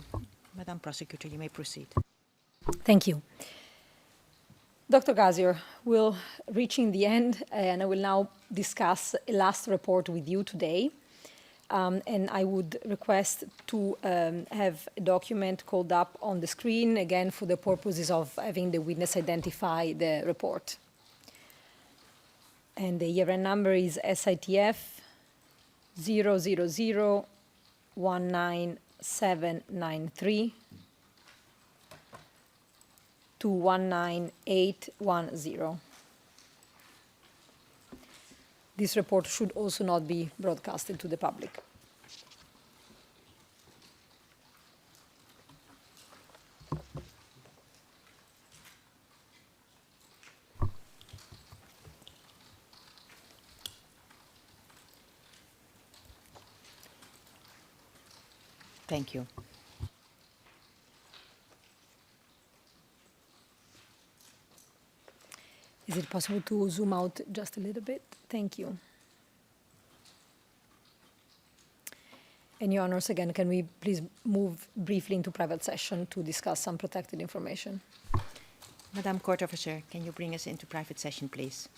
Madam Prosecutor, you may proceed. Thank you. Dr. Gazior, we're reaching the end, and I will now discuss a last report with you today. And I would request to have a document called up on the screen, again, for the purposes of having the witness identify the report. And the year-end number is SITF 000-19793 to 19810. This report should also not be broadcasted to the public. Thank you. Is it possible to zoom out just a little bit? Thank you. And Your Honors, again, can we please move briefly into private session to discuss some protected information? Madam Court Officer, can you bring us into private session, please?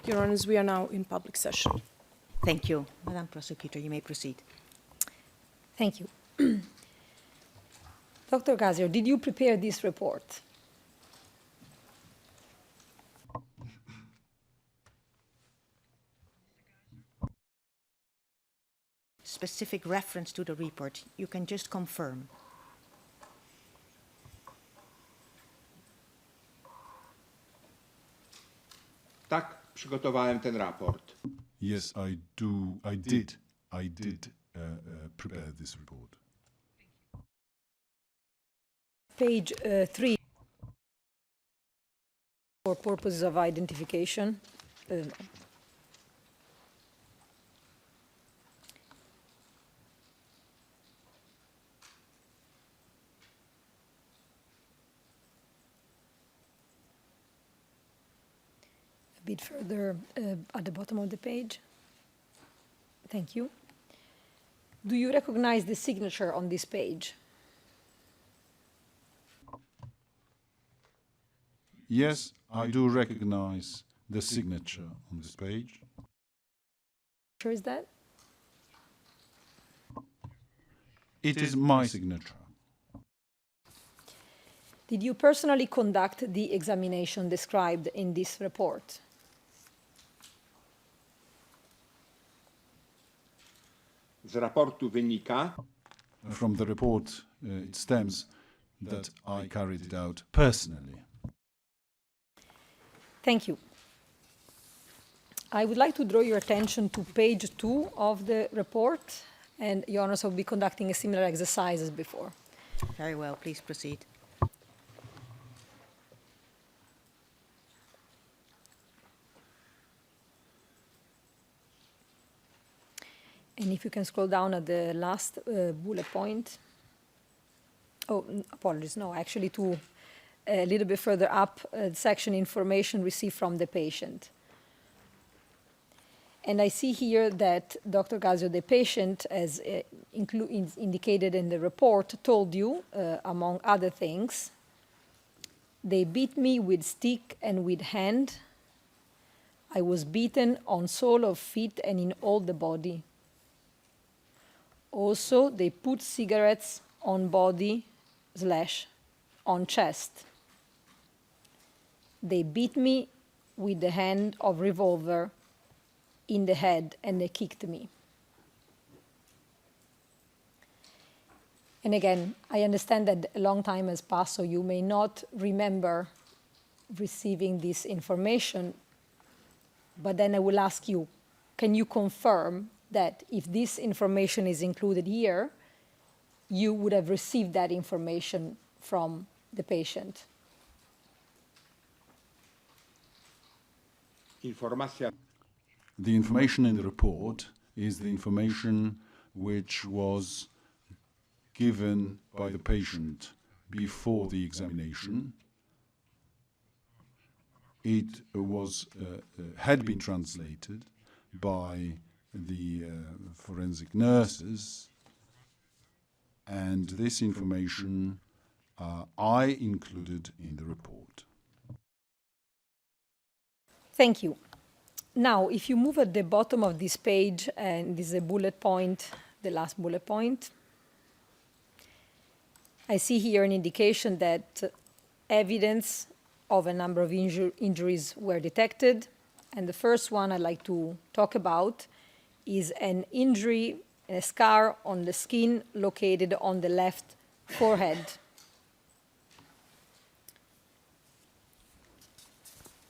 Your Honors, we are now in public session. Thank you. Madam Prosecutor, you may proceed. Thank you. Dr. Gazior, did you prepare this report? Specific reference to the report, you can just confirm. Tak, przygotowałem ten raport. Yes, I did prepare this report. Page 3, for purposes of identification. A bit further at the bottom of the page. Thank you. Do you recognize the signature on this page? Yes, I do recognize the signature on this page. Sure is that? It is my signature. Did you personally conduct the examination described in this report? Z raportu wynika, From the report, it stems that I carried it out personally. Thank you. I would like to draw your attention to page 2 of the report, and Your Honors, will be conducting a similar exercise as before. Very well, please proceed. And if you can scroll down at the last bullet point. Oh, apologies, no, actually to a little bit further up, section information received from the patient. And I see here that Dr. Gazio, the patient, as indicated in the report, told you, among other things, they beat me with stick and with hand. I was beaten on sole of feet and in all the body. Also, they put cigarettes on body / on chest. They beat me with the hand of revolver in the head and they kicked me. And again, I understand that a long time has passed, so you may not remember receiving this information, but then I will ask you, can you confirm that if this information is included here, you would have received that information from the patient? Informacja. The information in the report is the information which was given by the patient before the examination. It was had been translated by the forensic nurses, and this information I included in the report. Thank you. Now, if you move at the bottom of this page, and this is a bullet point, the last bullet point, I see here an indication that evidence of a number of injuries were detected. And the first one I'd like to talk about is an injury, a scar on the skin located on the left forehead.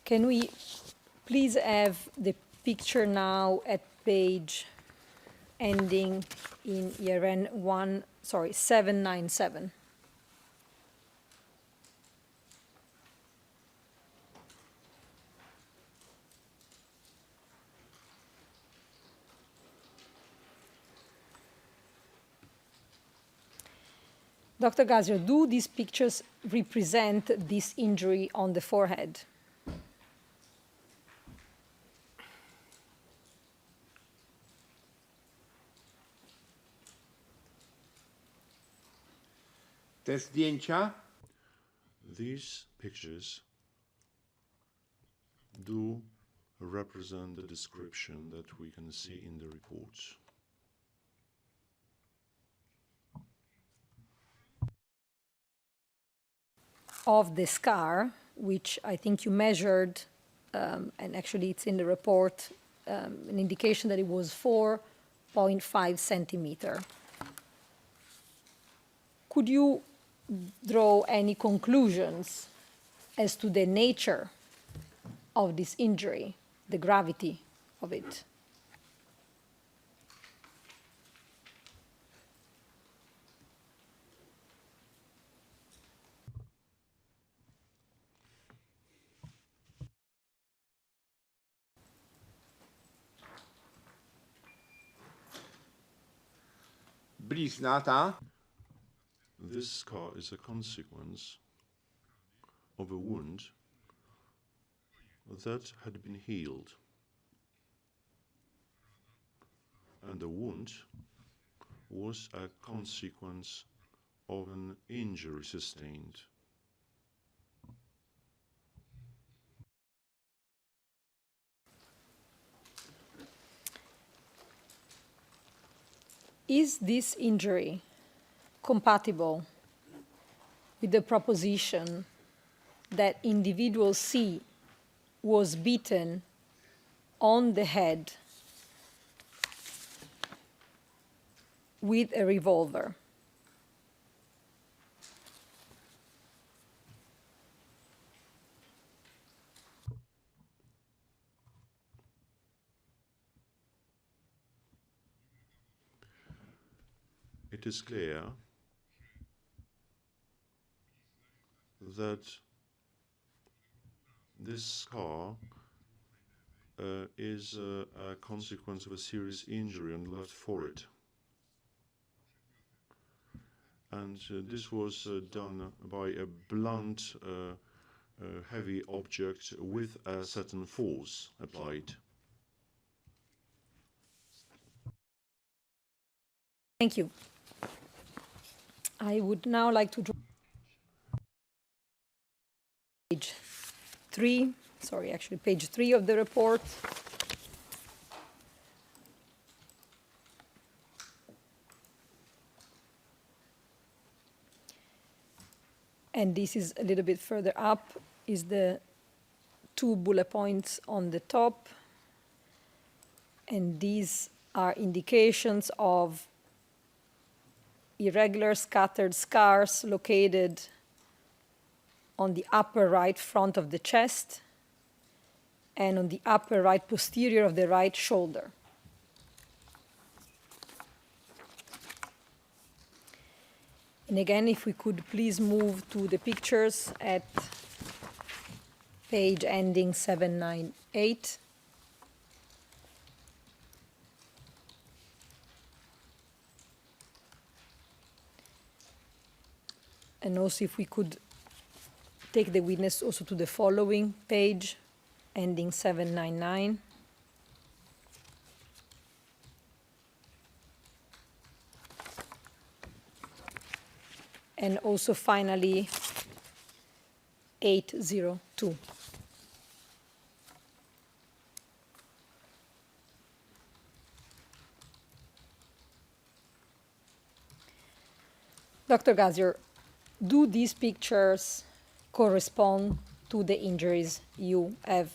Can we please have the picture now at page ending in ERN 797. Dr. Gazio, do these pictures represent this injury on the forehead? Te zdjęcia These pictures do represent the description that we can see in the reports. Of the scar, which I think you measured, and actually it's in the report, an indication that it was 4.5 centimeter. Could you draw any conclusions as to the nature of this injury, the gravity of it? blizna ta This scar is a consequence of a wound that had been healed. And the wound was a consequence of an injury sustained. Is this injury compatible with the proposition that individual C was beaten on the head with a revolver? It is clear that this scar is a consequence of a serious injury on the left forehead. And this was done by a blunt, heavy object with a certain force applied. Thank you. I would now like to draw page 3, page 3 of the report. And this is a little bit further up, is the 2 bullet points on the top. And these are indications of irregular scattered scars located on the upper right front of the chest and on the upper right posterior of the right shoulder. And again, if we could please move to the pictures at page ending 798. And also if we could take the witness also to the following page, ending 799. And also finally 802. Dr. Gazier, do these pictures correspond to the injuries you have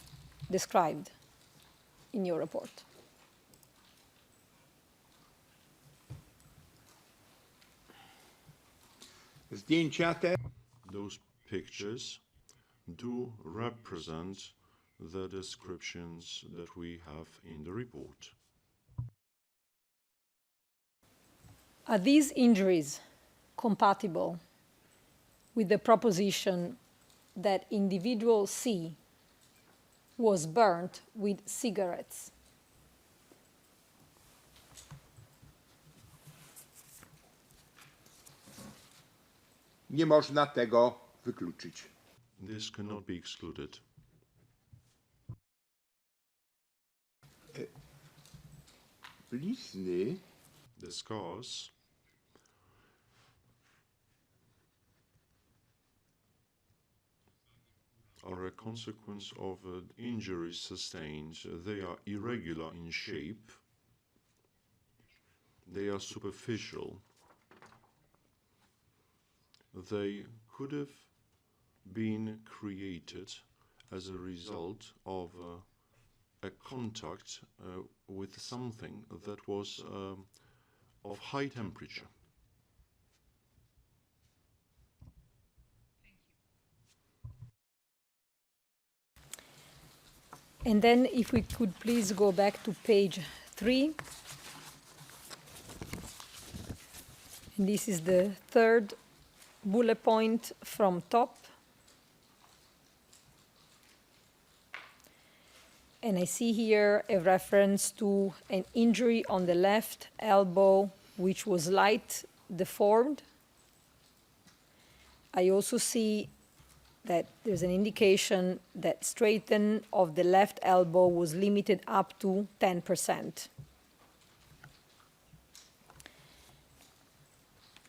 described in your report? Those pictures do represent the descriptions that we have in the report. Are these injuries compatible with the proposition that individual C was burnt with cigarettes? Nie można tego wykluczyć. This cannot be excluded. Blizny, The scars are a consequence of injuries sustained. They are irregular in shape. They are superficial. They could have been created as a result of a contact with something that was of high temperature. And then if we could please go back to page 3. And this is the third bullet point from top. And I see here a reference to an injury on the left elbow, which was light deformed. I also see that there's an indication that straighten of the left elbow was limited up to 10%.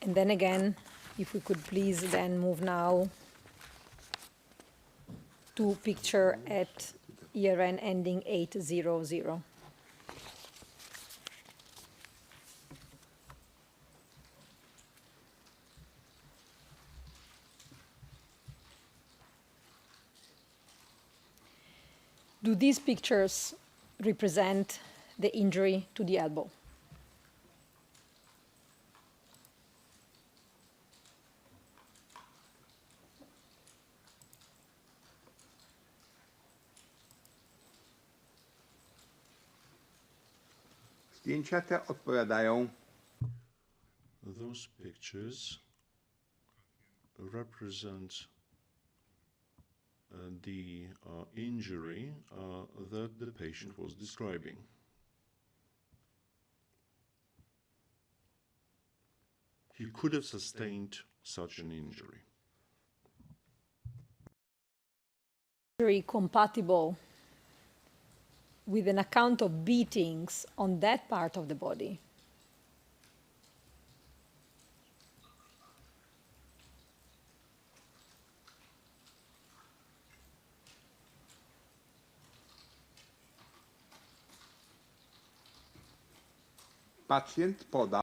And then again, if we could please then move now to picture at ERN ending 800. Do these pictures represent the injury to the elbow? zdjęcia te odpowiadają Those pictures represent the injury that the patient was describing. He could have sustained such an injury. Very compatible with an account of beatings on that part of the body. Pacjent podał,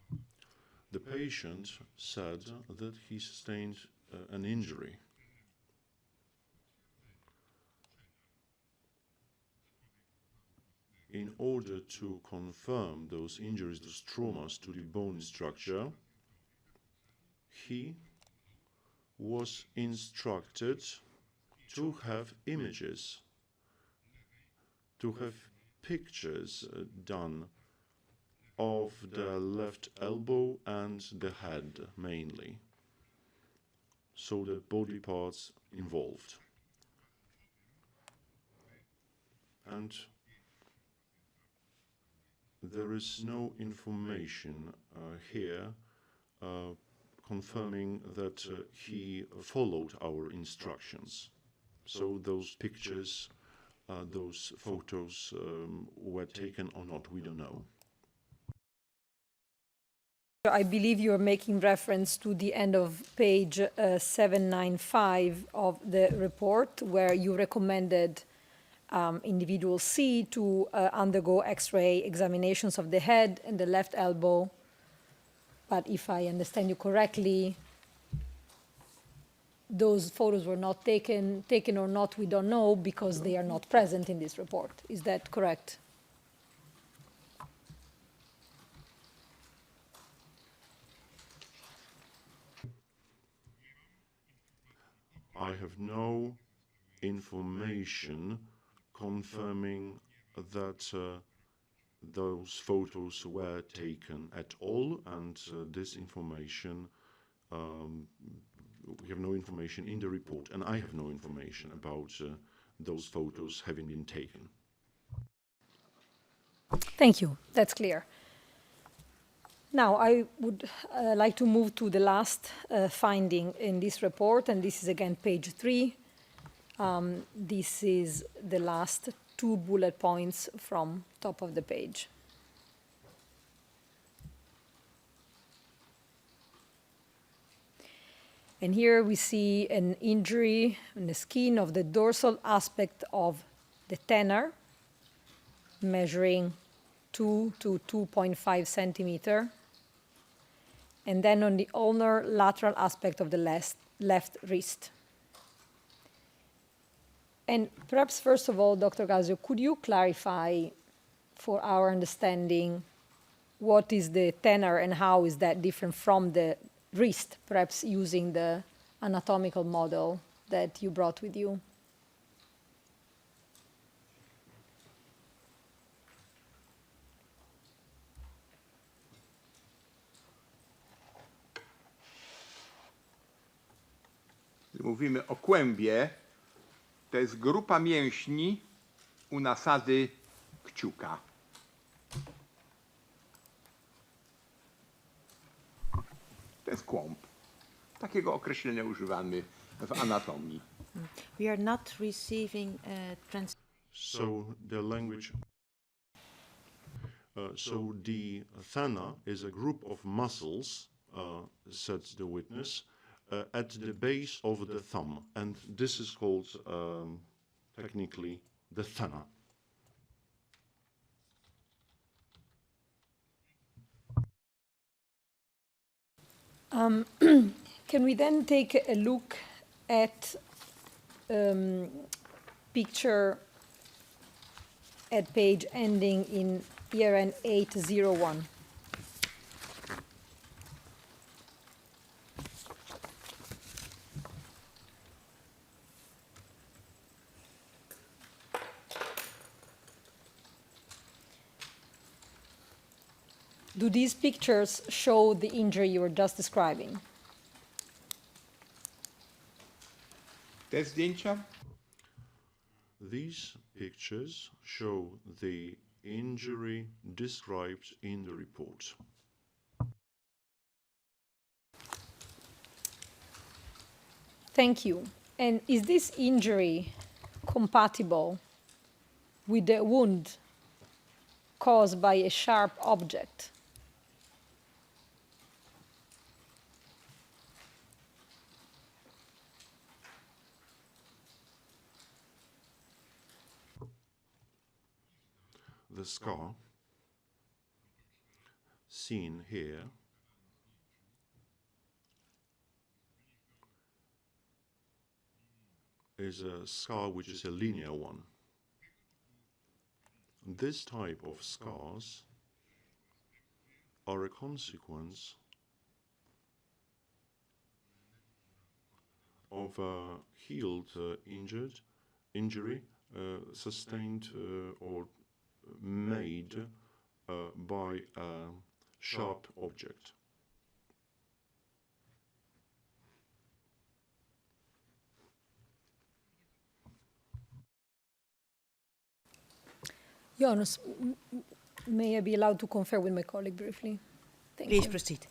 The patient said that he sustained an injury. In order to confirm those injuries, those traumas to the bone structure, he was instructed to have images, to have pictures done of the left elbow and the head mainly, so the body parts involved. And there is no information here confirming that he followed our instructions. So those pictures, those photos were taken or not, we don't know. I believe you are making reference to the end of page 795 of the report, where you recommended individual C to undergo X-ray examinations of the head and the left elbow. But if I understand you correctly, those photos were not taken or not, we don't know, because they are not present in this report. Is that correct? I have no information confirming that those photos were taken at all, and this information, we have no information in the report, and I have no information about those photos having been taken. Thank you. That's clear. Now, I would like to move to the last finding in this report, and this is again page 3. This is the last 2 bullet points from top of the page. And here we see an injury on the skin of the dorsal aspect of the tenor, measuring 2 to 2.5 centimeter. And then on the ulnar lateral aspect of the left wrist. And perhaps first of all, Dr. Gasio, could you clarify for our understanding what is the tenor and how is that different from the wrist, perhaps using the anatomical model that you brought with you? mówimy o kłębie, to jest grupa mięśni u nasady kciuka. To jest kłąb. Takiego określenia używamy w anatomii. We are not receiving So the language. So the thana is a group of muscles, said the witness, at the base of the thumb, and this is called technically the thana. Can we then take a look at picture at page ending in ERN 801? Do these pictures show the injury you were just describing? Te zdjęcia? these pictures show the injury described in the report. Thank you. And is this injury compatible with the wound caused by a sharp object? The scar seen here is a scar which is a linear one. This type of scars are a consequence of a healed injury sustained or made by a sharp object. Jonas, may I be allowed to confer with my colleague briefly? Thank Please you. proceed.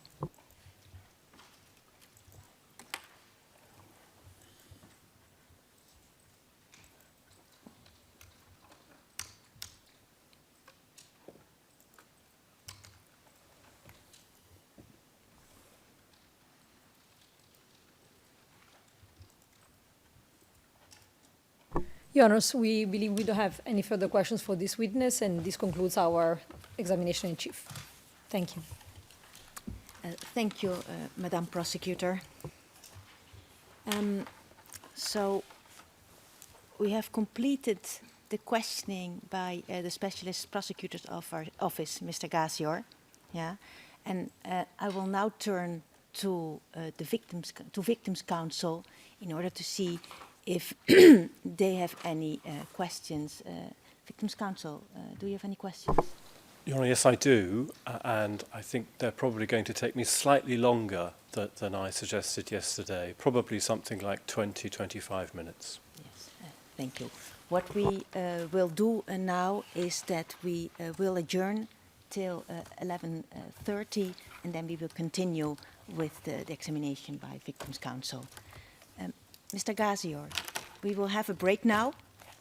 Jonas, we believe we don't have any further questions for this witness, and this concludes our examination in chief. Thank you. Thank you, Madam Prosecutor. So we have completed the questioning by the specialist prosecutors of our office, Mr. Gazior. Yeah, and I will now turn to the victims' counsel in order to see if they have any questions. Victims' counsel, do you have any questions? Your Honour, yes, I do, and I think they're probably going to take me slightly longer than I suggested yesterday, probably something like 20-25 minutes. Yes, thank you. What we will do now is that we will adjourn till 11:30, and then we will continue with the examination by Victims' Counsel. Mr. Gazior, we will have a break now.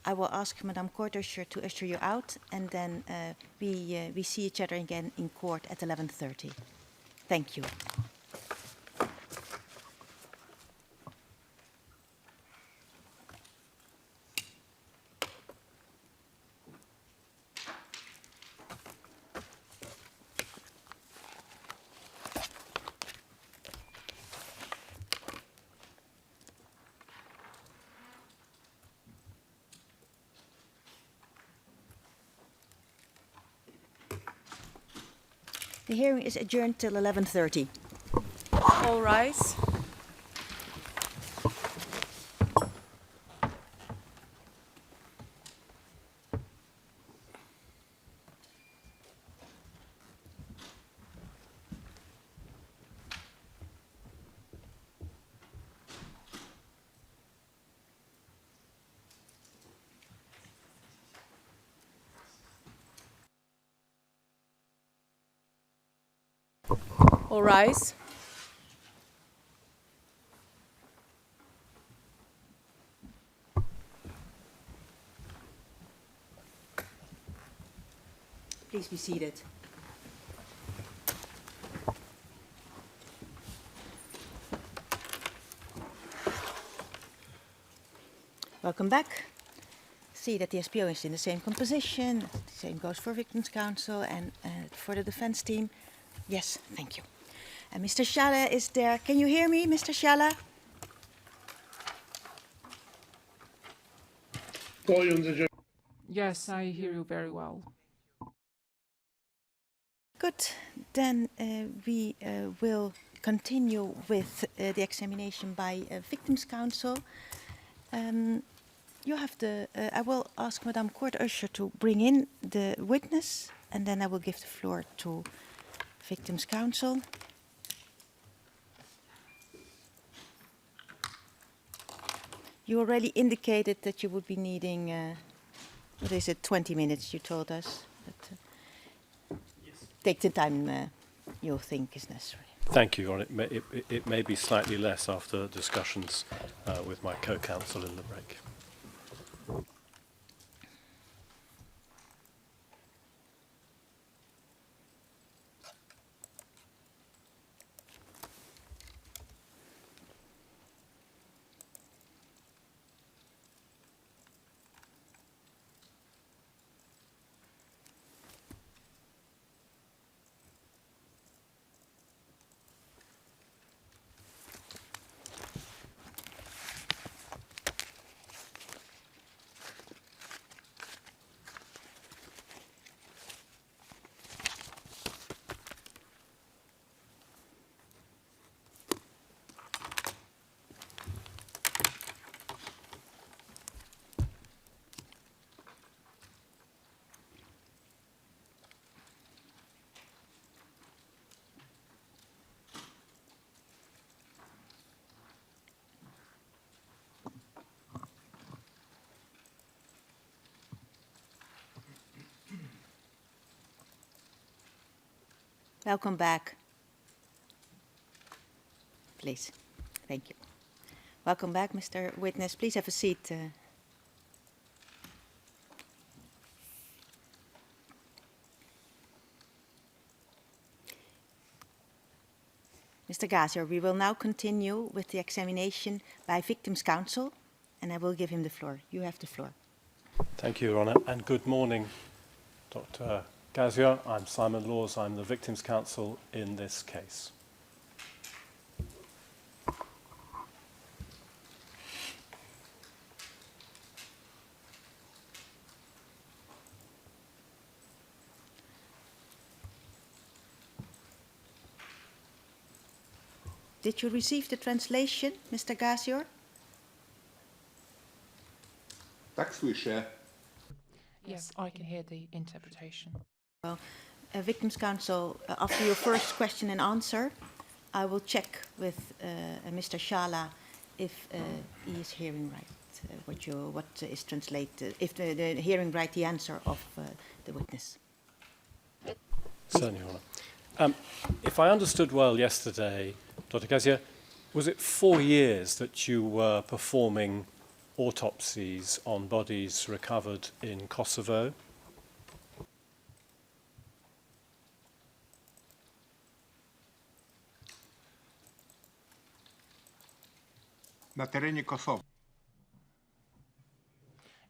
I will ask Madame Court Usher to usher you out, and then we see each other again in court at 11:30. Thank you. The hearing is adjourned till 11:30. All rise. All rise. Please be seated. Welcome back. See that the SPO is in the same composition. The same goes for Victims' Counsel and for the defense team. Yes, thank you. And Mr. Shala is there. Can you hear me, Mr. Shala? Yes, I hear you very well. Good. Then we will continue with the examination by Victims' Counsel. You have the. I will ask Madame Court Usher to bring in the witness, and then I will give the floor to Victims' Counsel. You already indicated that you would be needing what is it, 20 minutes you told us. But, take the time you think is necessary. Thank you, Ron. It may be slightly less after discussions with my co-counsel in the break. Welcome back. Please. Thank you. Welcome back, Mr. Witness. Please have a seat. Mr. Gazier, we will now continue with the examination by Victims' Counsel, and I will give him the floor. You have the floor. Thank you, Ron, and good morning, Dr. Gazier. I'm Simon Laws. I'm the Victims' Counsel in this case. Did you receive the translation, Mr. Gazier? Tak słyszę. Yes, I can hear the interpretation. Well, Victims' Counsel, after your first question and answer, I will check with Mr. Shala if he is hearing right what is translated, if the hearing right the answer of the witness. Certainly, Your Honour. If I understood well yesterday, Dr. Gazier, was it 4 years that you were performing autopsies on bodies recovered in Kosovo? Na terenie Kosowa.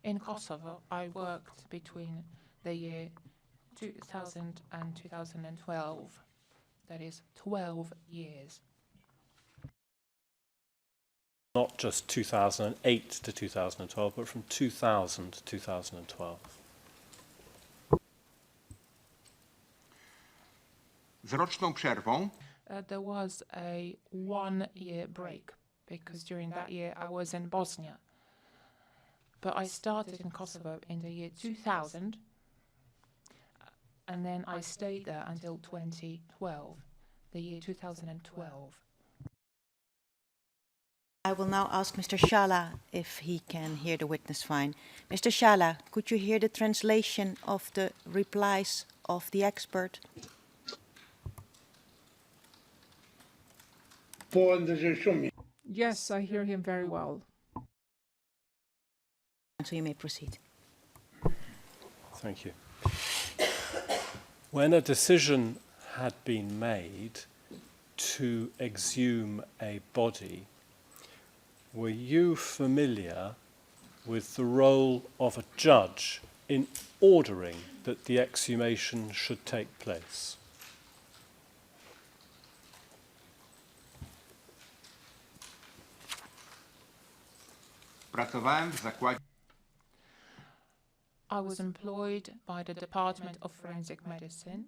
In Kosovo, I worked between the year 2000 and 2012. That is 12 years. Not just 2008 to 2012, but from 2000 to 2012. Z roczną przerwą. There was a 1-year break because during that year I was in Bosnia. But I started in Kosovo in the year 2000 and then I stayed there until 2012, the year 2012. I will now ask Mr. Shala if he can hear the witness fine. Mr. Shala, could you hear the translation of the replies of the expert? Yes, I hear him very well. So you may proceed. Thank you. When a decision had been made to exhume a body, were you familiar with the role of a judge in ordering that the exhumation should take place? Pracowałem w zakładzie. I was employed by the Department of Forensic Medicine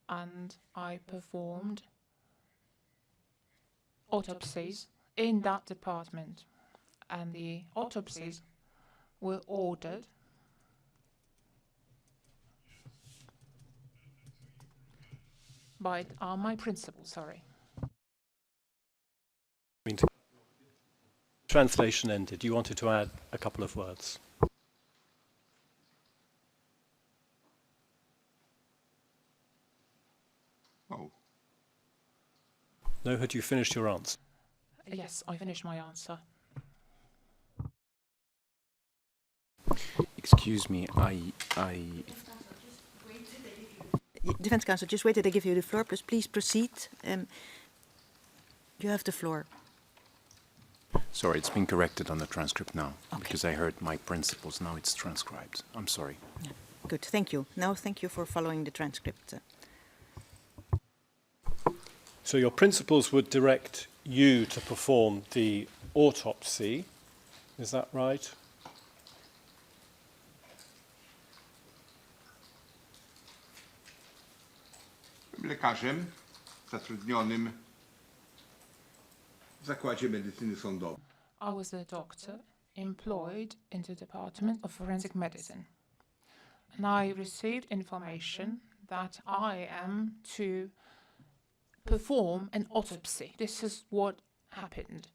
and I performed autopsies in that department, and the autopsies were ordered by my principal, Translation ended. You wanted to add a couple of words. Oh, No, had you finished your answer? Yes, I finished my answer. Excuse me, Defense counsel, just wait till they give you the floor. Please proceed. You have the floor. sorry, it's been corrected on the transcript now, Okay. because I heard my principles, now it's transcribed. I'm sorry. Good, thank you. Now, thank you for following the transcript. So your principles would direct you to perform the autopsy, is that right? lekarzem zatrudnionym w Zakładzie Medycyny Sądowej. I was a doctor employed in the Department of Forensic Medicine. And I received information that I am to perform an autopsy. This is what happened.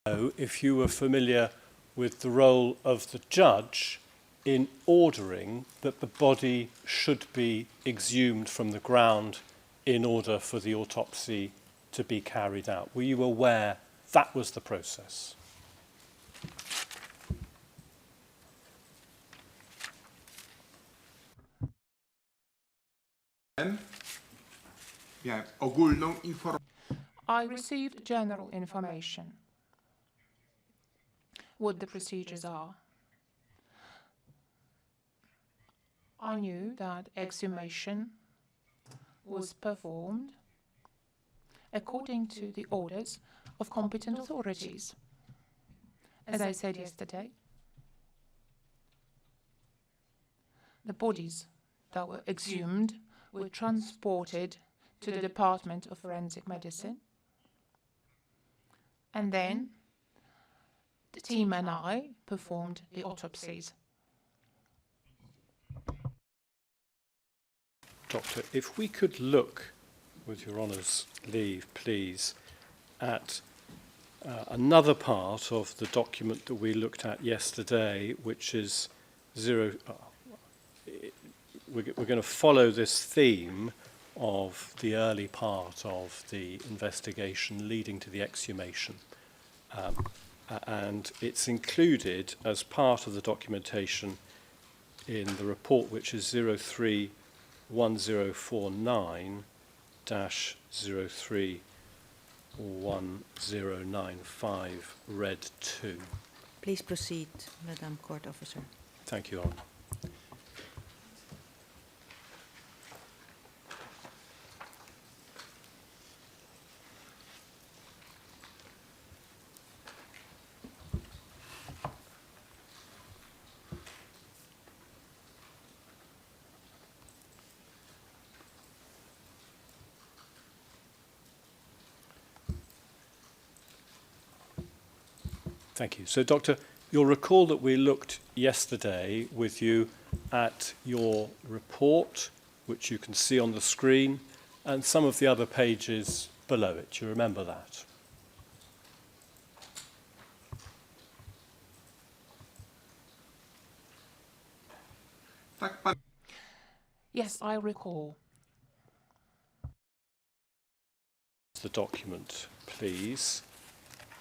So if you were familiar with the role of the judge in ordering that the body should be exhumed from the ground in order for the autopsy to be carried out. Were you aware that was the process? Miałem ogólną informację. I received general information, what the procedures are. I knew that exhumation was performed according to the orders of competent authorities. As I said yesterday, the bodies that were exhumed were transported to the Department of Forensic Medicine, and then the team and I performed the autopsies. Doctor, if we could look, with Your Honour's leave, please, at another part of the document that we looked at yesterday, which is we're going to follow this theme of the early part of the investigation leading to the exhumation. And it's included as part of the documentation in the report, which is 031095-031095, Red 2. Please proceed, Madam Court Officer. Thank you, Your Honour. Thank you. So, Doctor, you'll recall that we looked yesterday with you at your report, which you can see on the screen, and some of the other pages below it. Do you remember that? Tak, pan. Yes, I recall. The document, please,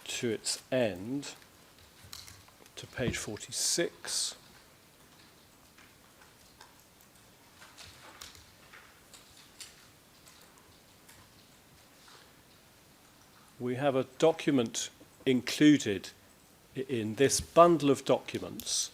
to its end, to page 46. We have a document included in this bundle of documents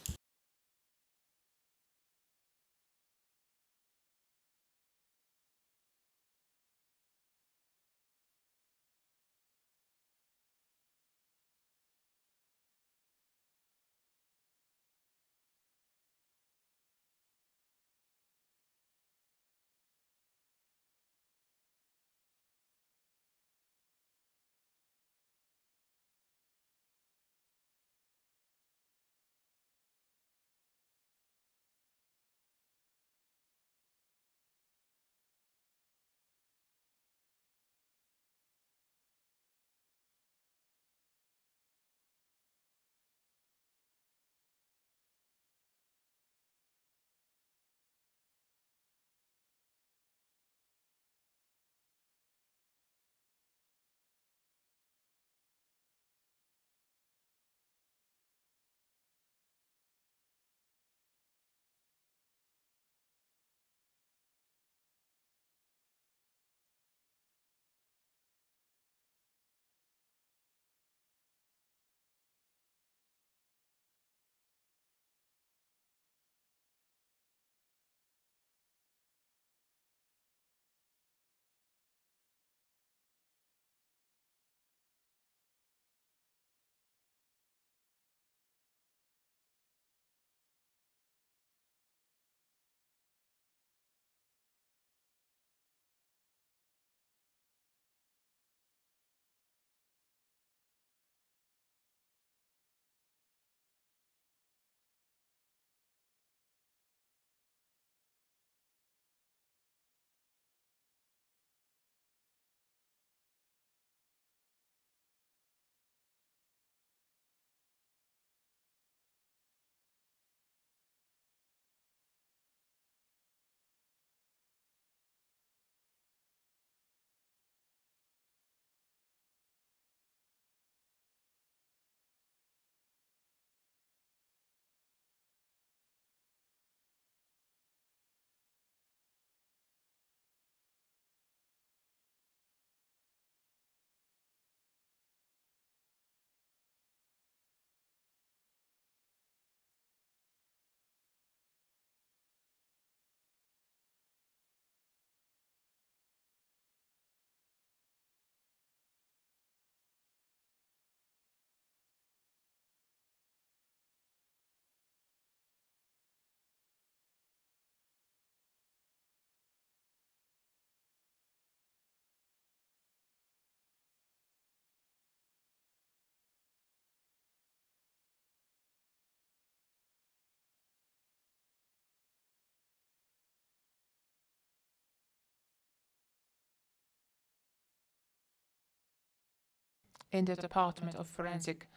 in the Department of Forensic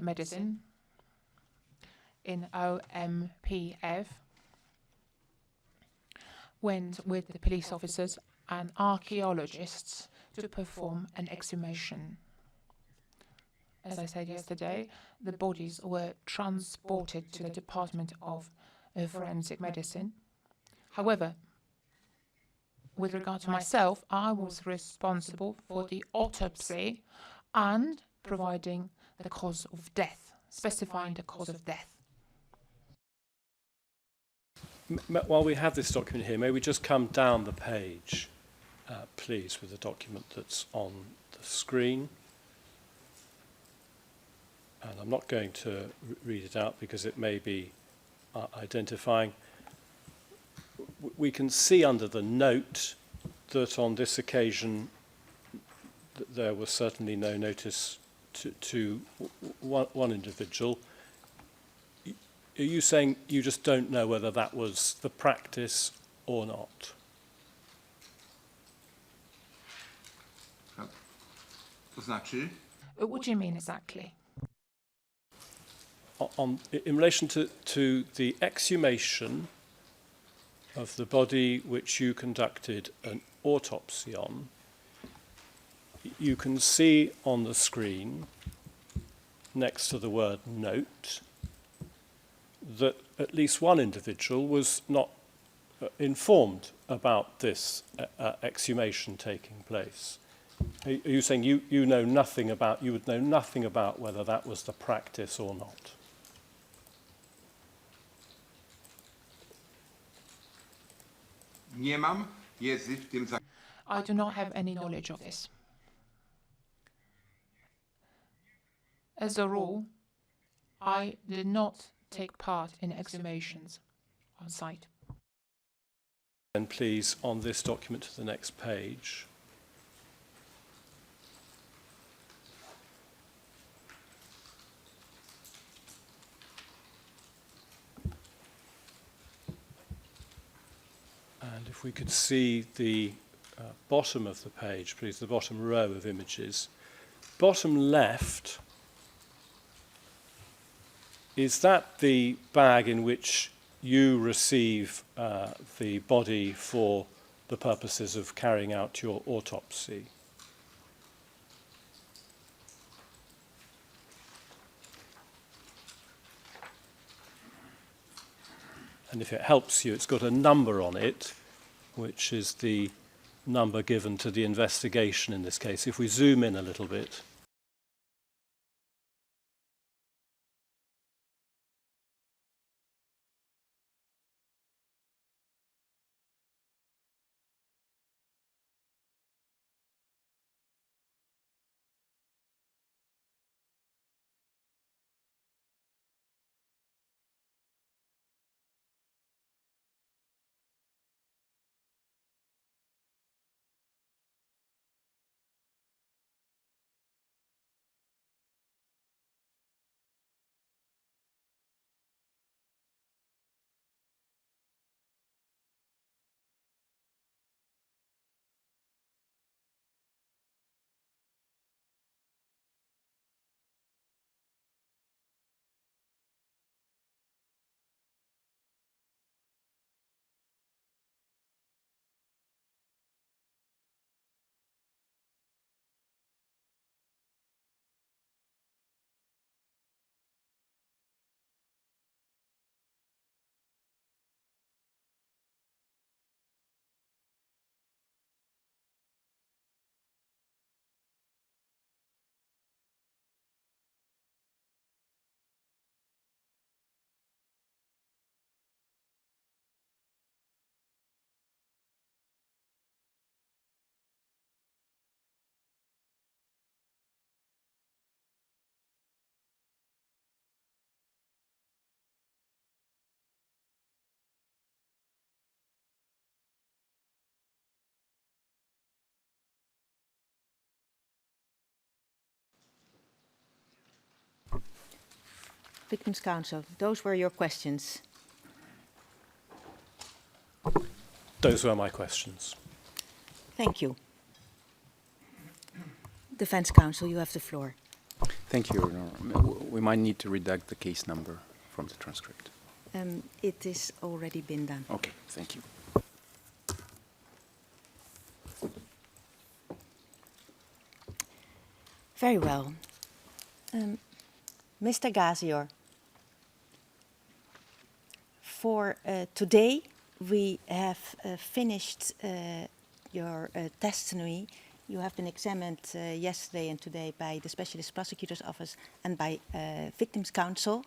Medicine in OMPF went with the police officers and archaeologists to perform an exhumation. As I said yesterday, the bodies were transported to the Department of Forensic Medicine. However, with regard to myself, I was responsible for the autopsy and providing the cause of death, specifying the cause of death. While we have this document here, may we just come down the page, please, with the document that's on the screen. And I'm not going to read it out because it may be identifying. We can see under the note that on this occasion there was certainly no notice to one individual. Are you saying you just don't know whether that was the practice or not? To znaczy? What do you mean exactly? In relation to the exhumation of the body which you conducted an autopsy on, you can see on the screen, next to the word note, that at least one individual was not informed about this exhumation taking place. Are you saying you know nothing about, you would know nothing about whether that was the practice or not? Nie mam wiedzy w tym zakresie. I do not have any knowledge of this. As a rule, I did not take part in exhumations on site. And please, on this document to the next page. And if we could see the bottom of the page, please, the bottom row of images. Bottom left, is that the bag in which you receive the body for the purposes of carrying out your autopsy? And if it helps you, it's got a number on it, which is the number given to the investigation in this case. If we zoom in a little bit. Victims' Counsel, those were your questions. Those were my questions. Thank you. Defense Counsel, you have the floor. Thank you, Your Honor. We might need to redact the case number from the transcript. It is already been done. Okay, thank you. Very well. Mr. Gazior, for today we have finished your testimony. You have been examined yesterday and today by the Specialist Prosecutor's Office and by Victims' Counsel.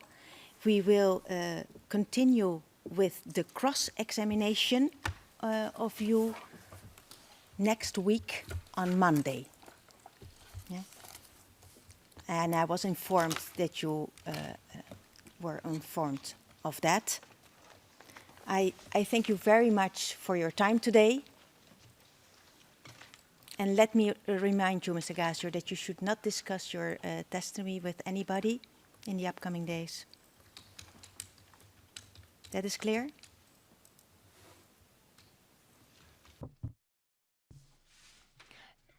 We will continue with the cross-examination of you next week on Monday. Yeah? And I was informed that you were informed of that. I thank you very much for your time today. And let me remind you, Mr. Gazior, that you should not discuss your testimony with anybody in the upcoming days. That is clear?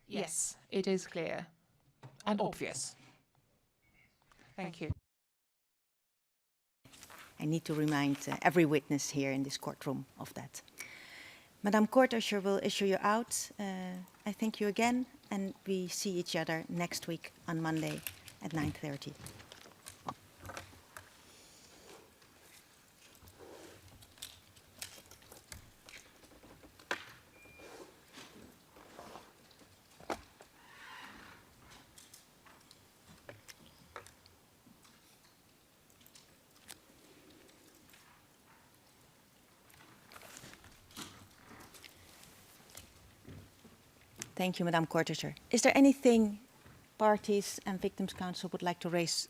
Yes, it is clear and obvious. Thank you. I need to remind every witness here in this courtroom of that. Madame Court Usher will issue you out. I thank you again, and we see each other next week on Monday at 9:30. Thank you, Madame Courtiser. Is there anything parties and Victims' Counsel would like to raise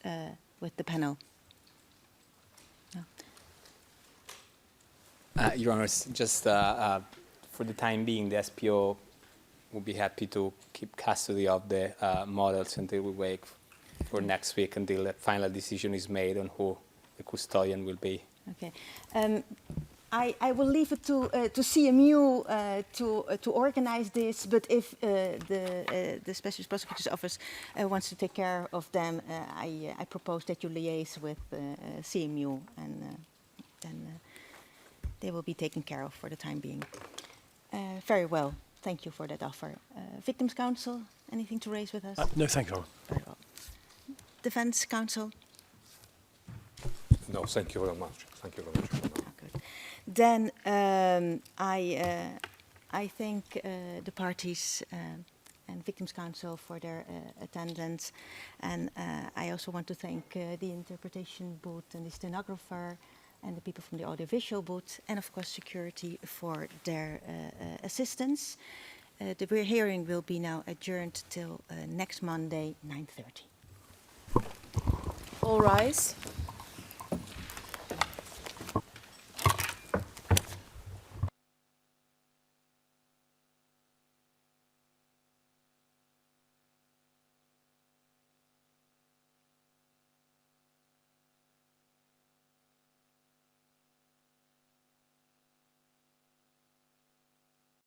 with the panel? No. Your Honor, just for the time being, the SPO will be happy to keep custody of the models until we wait for next week until the final decision is made on who the custodian will be. Okay. I will leave it to CMU to organize this, but if the Specialist Prosecutor's Office wants to take care of them, I propose that you liaise with CMU, and then they will be taken care of for the time being. Very well. Thank you for that offer. Victims' Counsel, anything to raise with us? No, thank you, Your Honor. Very well. Defense Counsel? No, thank you very much. Thank you very much. Good. Then I thank the parties and Victims' Counsel for their attendance, and I also want to thank the interpretation booth and the stenographer and the people from the audiovisual booth, and of course security for their assistance. The hearing will be now adjourned till next Monday, 9:30. All rise.